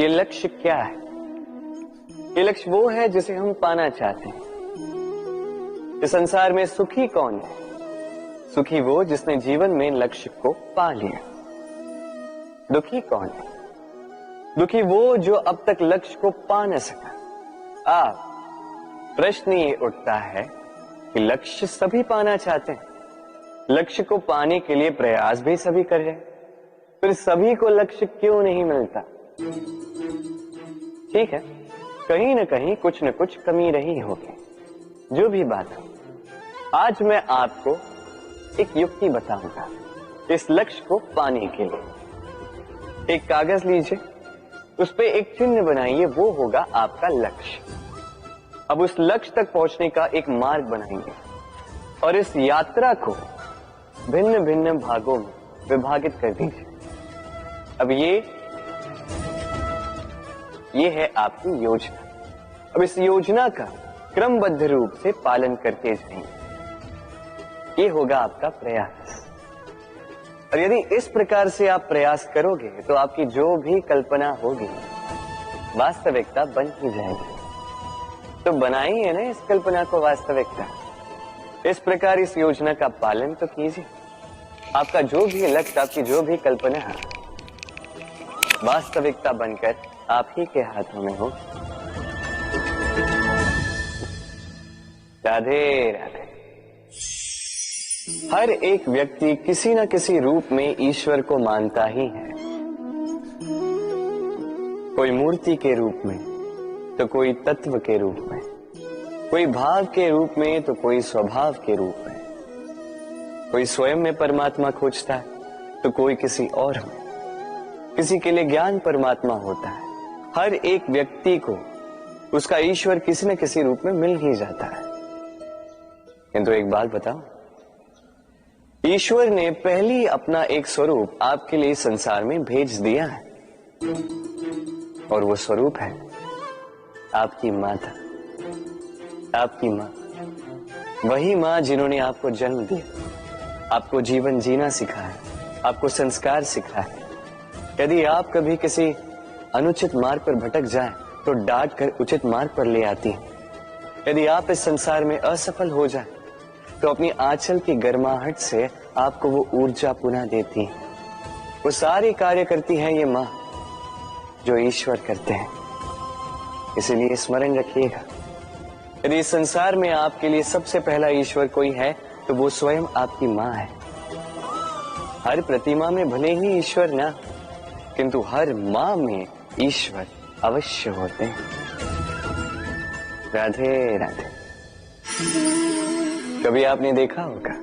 A: लक्ष्य क्या है? ये लक्ष्य वो है जिसे हम पाना चाहते हैं। इस संसार में सुखी कौन है? सुखी वो जिसने जीवन में लक्ष्य को पा लिया। दुखी कौन है? दुखी वो जो अब तक लक्ष्य को पा न सका। प्रश्न ये उठता है कि लक्ष्य सभी पाना चाहते हैं, लक्ष्य को पाने के लिए प्रयास भी सभी कर रहे हैं, फिर सभी को लक्ष्य क्यों नहीं मिलता? ठीक है, कहीं न कहीं कुछ न कुछ कमी रही होगी। जो भी बात हो, आज मैं आपको एक युक्ति बताऊंगा इस लक्ष्य को पाने के लिए। एक कागज लीजिए, उस पे एक चिन्ह बनाइए, वो होगा आपका लक्ष्य। अब उस लक्ष्य तक पहुंचने का एक मार्ग बनाएंगे और इस यात्रा को भिन्न भिन्न भागों में विभाजित कर दीजिए। अब ये है आपकी योजना। अब इस योजना का क्रमबद्ध रूप से पालन करते जाएंगे। ये होगा आपका प्रयास। और यदि इस प्रकार से आप प्रयास करोगे तो आपकी जो भी कल्पना होगी वास्तविकता बन ही जाएगी। तो बनाइए ना इस कल्पना को वास्तविकता। इस प्रकार इस योजना का पालन तो कीजिए। आपका जो भी लक्ष्य, आपकी जो भी कल्पना है, वास्तविकता बनकर आप ही के हाथों में हो। राधे राधे। हर एक व्यक्ति किसी न किसी रूप में ईश्वर को मानता ही है। कोई मूर्ति के रूप में, तो कोई तत्व के रूप में, कोई भाव के रूप में, तो कोई स्वभाव के रूप में। कोई स्वयं में परमात्मा खोजता है, तो कोई किसी और में। किसी के लिए ज्ञान परमात्मा होता है, हर एक व्यक्ति को उसका ईश्वर किसी न किसी रूप में मिल ही जाता है। किंतु एक बात बताओ, ईश्वर ने पहली अपना एक स्वरूप आपके लिए संसार में भेज दिया है, और वो स्वरूप है आपकी माता, आपकी मां। वही मां जिन्होंने आपको जन्म दिया, आपको जीवन जीना सिखाया, आपको संस्कार सिखाया। यदि आप कभी किसी अनुचित मार्ग पर भटक जाएं, तो डांट कर उचित मार्ग पर ले आती है। यदि आप इस संसार में असफल हो जाएं, तो अपनी आंचल की गर्माहट से आपको वो ऊर्जा पुनः देती है। वो सारे कार्य करती है ये मां जो ईश्वर करते हैं। इसीलिए स्मरण रखिएगा, यदि इस संसार में आपके लिए सबसे पहला ईश्वर कोई है तो वो स्वयं आपकी मां है। हर प्रतिमा में भले ही ईश्वर ना, किंतु हर मां में ईश्वर अवश्य होते हैं। राधे राधे। कभी आपने देखा होगा,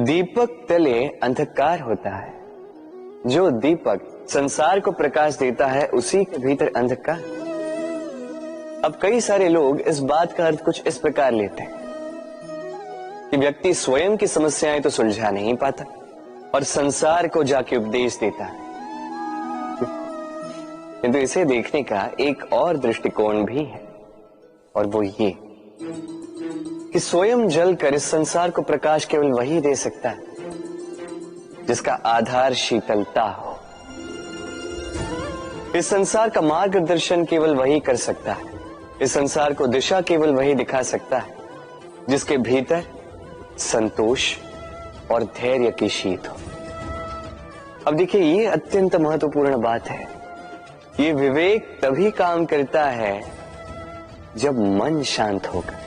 A: दीपक तले अंधकार होता है, जो दीपक संसार को प्रकाश देता है उसी के भीतर अंधकार। अब कई सारे लोग इस बात का अर्थ कुछ इस प्रकार लेते हैं कि व्यक्ति स्वयं की समस्याएं तो सुलझा नहीं पाता और संसार को जाके उपदेश देता है। किंतु इसे देखने का एक और दृष्टिकोण भी है, और वो ये कि स्वयं जलकर इस संसार को प्रकाश केवल वही दे सकता है जिसका आधार शीतलता हो। इस संसार का मार्गदर्शन केवल वही कर सकता है, इस संसार को दिशा केवल वही दिखा सकता है जिसके भीतर संतोष और धैर्य की शीत हो। अब देखिए, ये अत्यंत महत्वपूर्ण बात है। ये विवेक तभी काम करता है जब मन शांत होगा,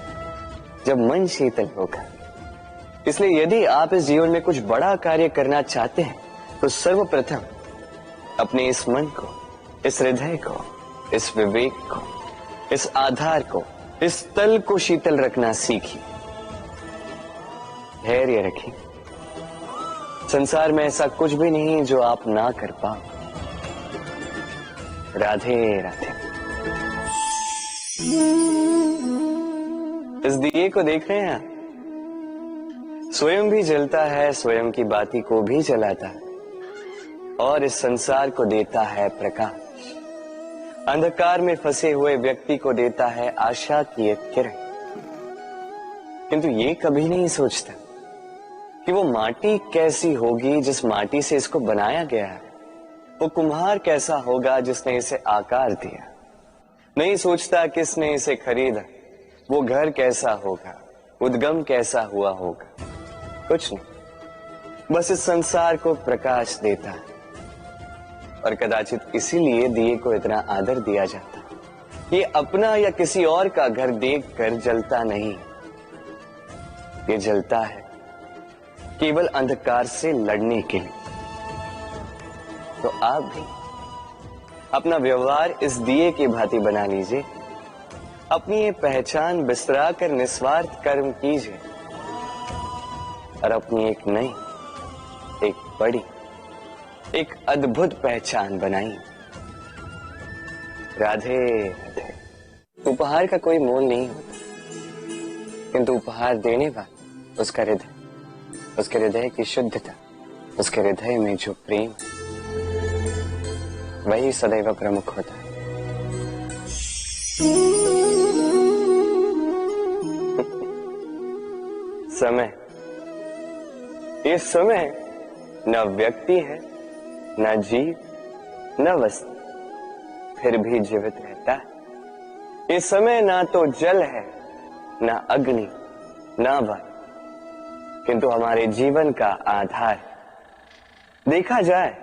A: जब मन शीतल होगा। इसलिए यदि आप इस जीवन में कुछ बड़ा कार्य करना चाहते हैं, तो सर्वप्रथम अपने इस मन को, इस हृदय को, इस विवेक को, इस आधार को, इस तल को शीतल रखना सीखिए। धैर्य रखिए। संसार में ऐसा कुछ भी नहीं जो आप ना कर पाओ। राधे राधे। इस दिए को देख रहे हैं आप? स्वयं भी जलता है, स्वयं की बाती को भी जलाता है, और इस संसार को देता है प्रकाश। अंधकार में फंसे हुए व्यक्ति को देता है आशा की एक किरण। किंतु ये कभी नहीं सोचता कि वो माटी कैसी होगी जिस माटी से इसको बनाया गया है, वो कुम्हार कैसा होगा जिसने इसे आकार दिया। नहीं सोचता किसने इसे खरीदा, वो घर कैसा होगा, उद्गम कैसा हुआ होगा। कुछ नहीं, बस इस संसार को प्रकाश देता है। और कदाचित इसीलिए दिए को इतना आदर दिया जाता है। ये अपना या किसी और का घर देखकर जलता नहीं, ये जलता है केवल अंधकार से लड़ने के लिए। तो आप भी अपना व्यवहार इस दिए की भांति बना लीजिए। अपनी ये पहचान बिसरा कर निस्वार्थ कर्म कीजिए, और अपनी एक नई, एक बड़ी, एक अद्भुत पहचान बनाई। राधे राधे। उपहार का कोई मोल नहीं होता, किंतु उपहार देने वाला उसका हृदय, उसके हृदय की शुद्धता, उसके हृदय में जो प्रेम, वही सदैव प्रमुख होता है। समय, ये समय न व्यक्ति है, न जीव, न वस्तु, फिर भी जीवित रहता है। ये समय ना तो जल है, ना अग्नि, ना वायु, किंतु हमारे जीवन का आधार है। देखा जाए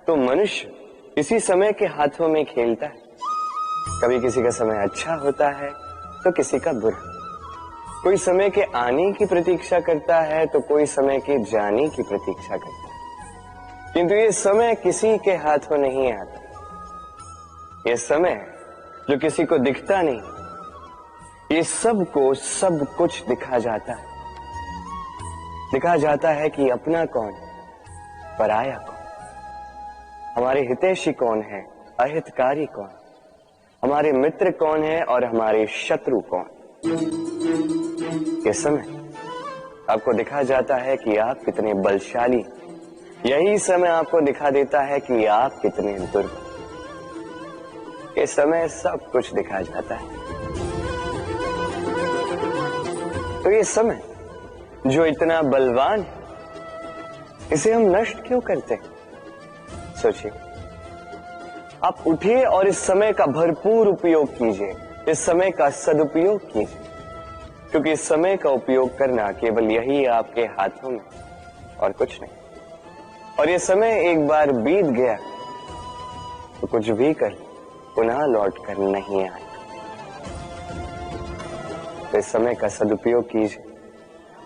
A: तो मनुष्य इसी समय के हाथों में खेलता है। कभी किसी का समय अच्छा होता है तो किसी का बुरा। कोई समय के आने की प्रतीक्षा करता है तो कोई समय के जाने की प्रतीक्षा करता है, किंतु ये समय किसी के हाथों नहीं आता। ये समय जो किसी को दिखता नहीं, ये सबको सब कुछ दिखा जाता है। दिखा जाता है कि अपना कौन, पराया कौन, हमारे हितैषी कौन है, अहितकारी कौन। हमारे मित्र कौन है और हमारे शत्रु कौन। इस समय आपको दिखा जाता है कि आप कितने बलशाली, यही समय आपको दिखा देता है कि आप कितने दुर्बल। इस समय सब कुछ दिखा जाता है। तो ये समय जो इतना बलवान है, इसे हम नष्ट क्यों करते हैं? सोचिए, आप उठिए और इस समय का भरपूर उपयोग कीजिए, इस समय का सदुपयोग कीजिए, क्योंकि इस समय का उपयोग करना केवल यही आपके हाथों में और कुछ नहीं। और ये समय एक बार बीत गया तो कुछ भी कर पुनः लौट कर नहीं आएगा। तो इस समय का सदुपयोग कीजिए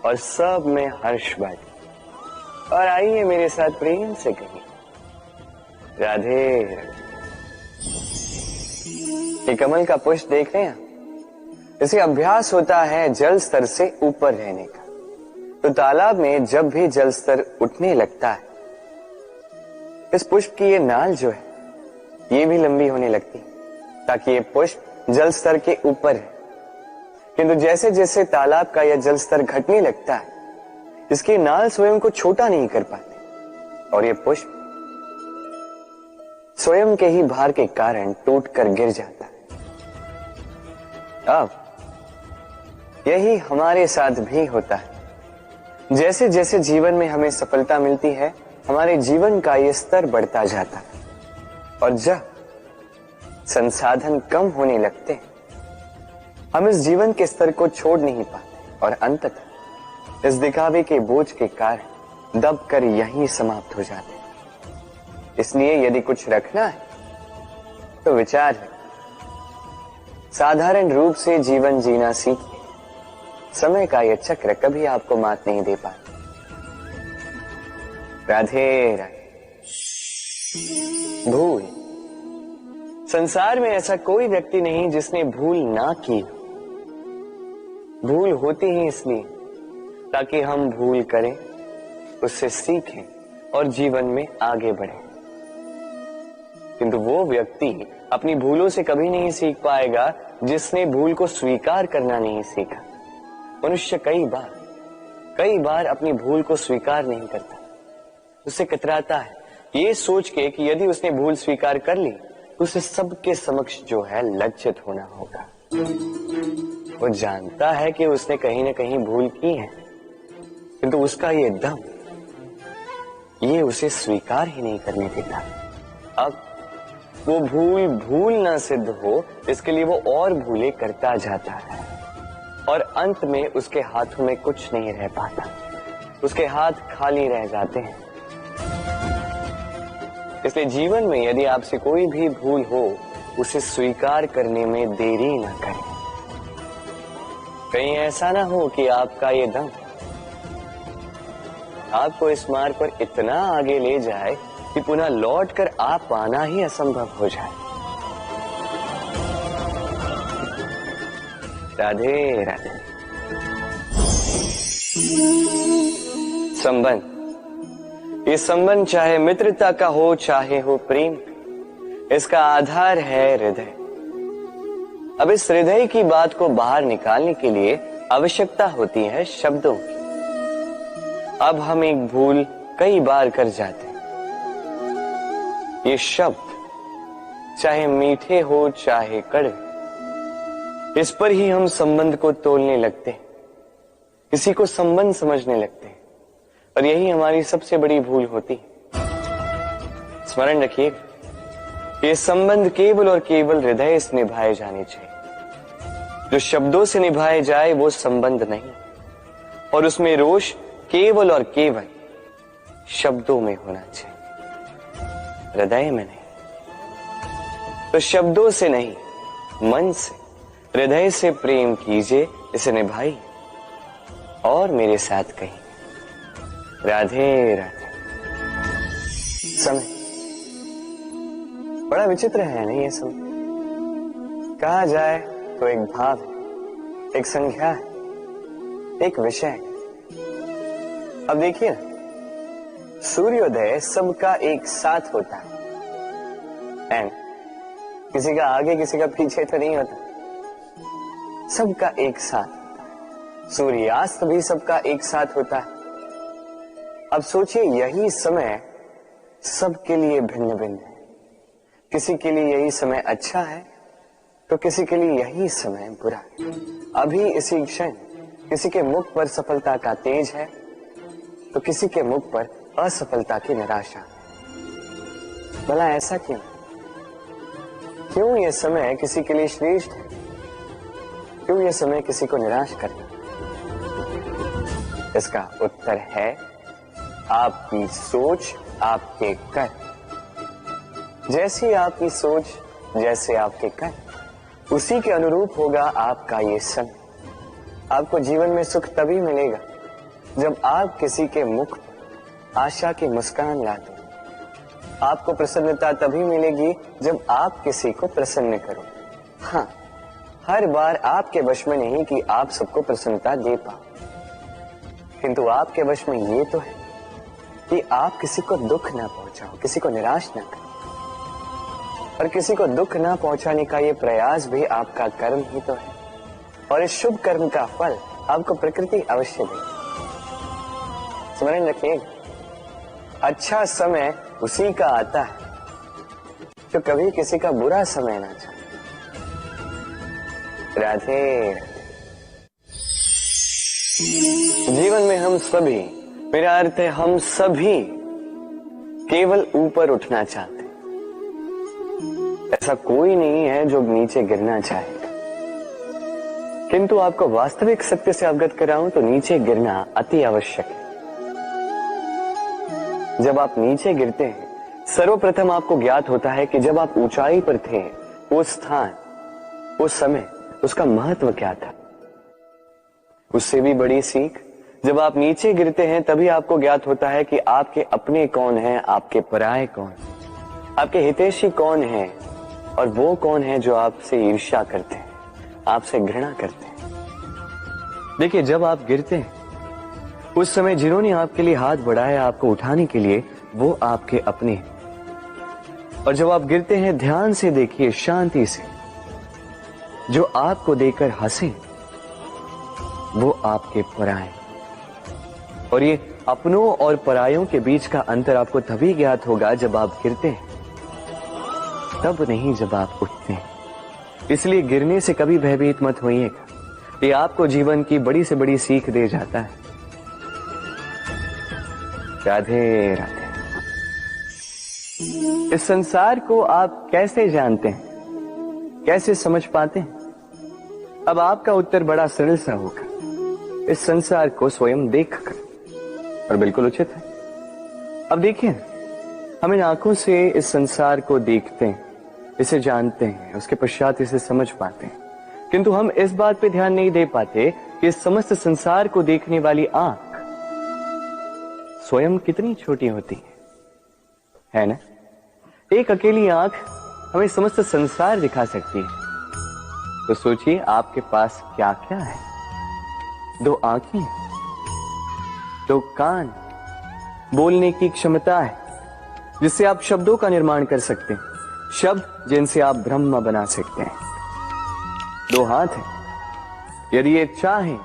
A: और सब में हर्ष बांटिए। और आइए मेरे साथ प्रेम से कहिए, राधे राधे। ये कमल का पुष्प देख रहे हैं, इसे अभ्यास होता है जल स्तर से ऊपर रहने का। तो तालाब में जब भी जल स्तर उठने लगता है, इस पुष्प की ये नाल जो है ये भी लंबी होने लगती है, ताकि ये पुष्प जल स्तर के ऊपर है। किंतु जैसे जैसे तालाब का यह जल स्तर घटने लगता है, इसकी नाल स्वयं को छोटा नहीं कर पाती और ये पुष्प स्वयं के ही भार के कारण टूटकर गिर जाता है। अब यही हमारे साथ भी होता है। जैसे जैसे जीवन में हमें सफलता मिलती है, हमारे जीवन का ये स्तर बढ़ता जाता है। और जब संसाधन कम होने लगते हैं, हम इस जीवन के स्तर को छोड़ नहीं पाते और अंततः इस दिखावे के बोझ के कारण दबकर यहीं समाप्त हो जाते हैं। इसलिए यदि कुछ रखना है तो विचार है, साधारण रूप से जीवन जीना सीखिए। समय का यह चक्र कभी आपको मात नहीं दे पाता। राधे राधे। भूल, संसार में ऐसा कोई व्यक्ति नहीं जिसने भूल ना की। भूल होती ही इसलिए ताकि हम भूल करें, उससे सीखें और जीवन में आगे बढ़ें। किंतु वो व्यक्ति अपनी भूलों से कभी नहीं सीख पाएगा जिसने भूल को स्वीकार करना नहीं सीखा। मनुष्य कई बार अपनी भूल को स्वीकार नहीं करता, उससे कतराता है, ये सोच के कि यदि उसने भूल स्वीकार कर ली तो उसे सबके समक्ष जो है लज्जित होना होगा। वो जानता है कि उसने कहीं ना कहीं भूल की है, किंतु उसका ये दम ये उसे स्वीकार ही नहीं करने देता। अब वो भूल ना सिद्ध हो, इसके लिए वो और भूलें करता जाता है और अंत में उसके हाथों में कुछ नहीं रह पाता, उसके हाथ खाली रह जाते हैं। इसलिए जीवन में यदि आपसे कोई भी भूल हो, उसे स्वीकार करने में देरी ना करें। कहीं ऐसा ना हो कि आपका ये दम आपको इस मार्ग पर इतना आगे ले जाए कि पुनः लौटकर आप पाना ही असंभव हो जाए। राधे राधे। संबंध, ये संबंध चाहे मित्रता का हो चाहे हो प्रेम, इसका आधार है हृदय। अब इस हृदय की बात को बाहर निकालने के लिए आवश्यकता होती है शब्दों की। अब हम एक भूल कई बार कर जाते हैं। ये शब्द चाहे मीठे हो चाहे कड़वे, इस पर ही हम संबंध को तोलने लगते हैं, किसी को संबंध समझने लगते हैं, और यही हमारी सबसे बड़ी भूल होती है। स्मरण रखिए, ये संबंध केवल और केवल हृदय से निभाए जाने चाहिए। जो शब्दों से निभाए जाए वो संबंध नहीं, और उसमें रोष केवल और केवल शब्दों में होना चाहिए, हृदय में नहीं। तो शब्दों से नहीं, मन से, हृदय से प्रेम कीजिए, इसे निभाइए और मेरे साथ कहिए, राधे राधे। समय बड़ा विचित्र है नहीं ये समय? कहा जाए तो एक भाव है, एक संख्या है, एक विषय है। अब देखिए, सूर्योदय सबका एक साथ होता है एंड किसी का आगे किसी का पीछे तो नहीं होता, सबका एक साथ। सूर्यास्त भी सबका एक साथ होता है। अब सोचिए, यही समय सबके लिए भिन्न भिन्न है। किसी के लिए यही समय अच्छा है तो किसी के लिए यही समय बुरा है। अभी इसी क्षण किसी के मुख पर सफलता का तेज है तो किसी के मुख पर असफलता की निराशा। भला ऐसा क्यों? क्यों यह समय किसी के लिए श्रेष्ठ है, क्यों यह समय किसी को निराश करता? इसका उत्तर है आपकी सोच, आपके कर। जैसी आपकी सोच, जैसे आपके कर, उसी के अनुरूप होगा आपका ये समय। आपको जीवन में सुख तभी मिलेगा जब आप किसी के मुख पर आशा की मुस्कान ला दो। आपको प्रसन्नता तभी मिलेगी जब आप किसी को प्रसन्न करो। हाँ, हर बार आपके वश में नहीं कि आप सबको प्रसन्नता दे पाओ, किंतु आपके वश में ये तो है कि आप किसी को दुख ना पहुंचाओ, किसी को निराश ना करो। और किसी को दुख ना पहुंचाने का ये प्रयास भी आपका कर्म ही तो है। और इस शुभ कर्म का फल आपको प्रकृति अवश्य देगी। स्मरण रखिएगा, अच्छा समय उसी का आता है जो कभी किसी का बुरा समय ना चाहे। राधे। जीवन में हम सभी, मेरा अर्थ है हम सभी, केवल ऊपर उठना चाहते हैं। ऐसा कोई नहीं है जो नीचे गिरना चाहेगा। किंतु आपको वास्तविक सत्य से अवगत कराऊं तो नीचे गिरना अति आवश्यक है। जब आप नीचे गिरते हैं, सर्वप्रथम आपको ज्ञात होता है कि जब आप ऊंचाई पर थे, वो स्थान, वो समय, उसका महत्व क्या था। उससे भी बड़ी सीख, जब आप नीचे गिरते हैं तभी आपको ज्ञात होता है कि आपके अपने कौन हैं, आपके पराये कौन, आपके हितैषी कौन हैं और वो कौन है जो आपसे ईर्ष्या करते हैं, आपसे घृणा करते हैं। देखिए, जब आप गिरते हैं उस समय जिन्होंने आपके लिए हाथ बढ़ाया आपको उठाने के लिए, वो आपके अपने हैं। और जब आप गिरते हैं, ध्यान से देखिए, शांति से, जो आपको देकर हंसे वो आपके पराये। और ये अपनों और परायों के बीच का अंतर आपको तभी ज्ञात होगा जब आप गिरते हैं, तब नहीं जब आप उठते हैं। इसलिए गिरने से कभी भयभीत मत होइएगा, ये आपको जीवन की बड़ी से बड़ी सीख दे जाता है। राधे राधे। इस संसार को आप कैसे जानते हैं, कैसे समझ पाते हैं? अब आपका उत्तर बड़ा सरल सा होगा, इस संसार को स्वयं देखकर। और बिल्कुल उचित है। अब देखिए, हम इन आंखों से इस संसार को देखते हैं, इसे जानते हैं, उसके पश्चात इसे समझ पाते हैं, किंतु हम इस बात पे ध्यान नहीं दे पाते कि इस समस्त संसार को देखने वाली आंख स्वयं कितनी छोटी होती है ना? एक अकेली आंख हमें समस्त संसार दिखा सकती है। तो सोचिए, आपके पास क्या क्या है? 2 आंखें, 2 कान, बोलने की क्षमता है जिससे आप शब्दों का निर्माण कर सकते हैं, शब्द जिनसे आप ब्रह्म बना सकते हैं। 2 हाथ हैं, यदि ये चाहें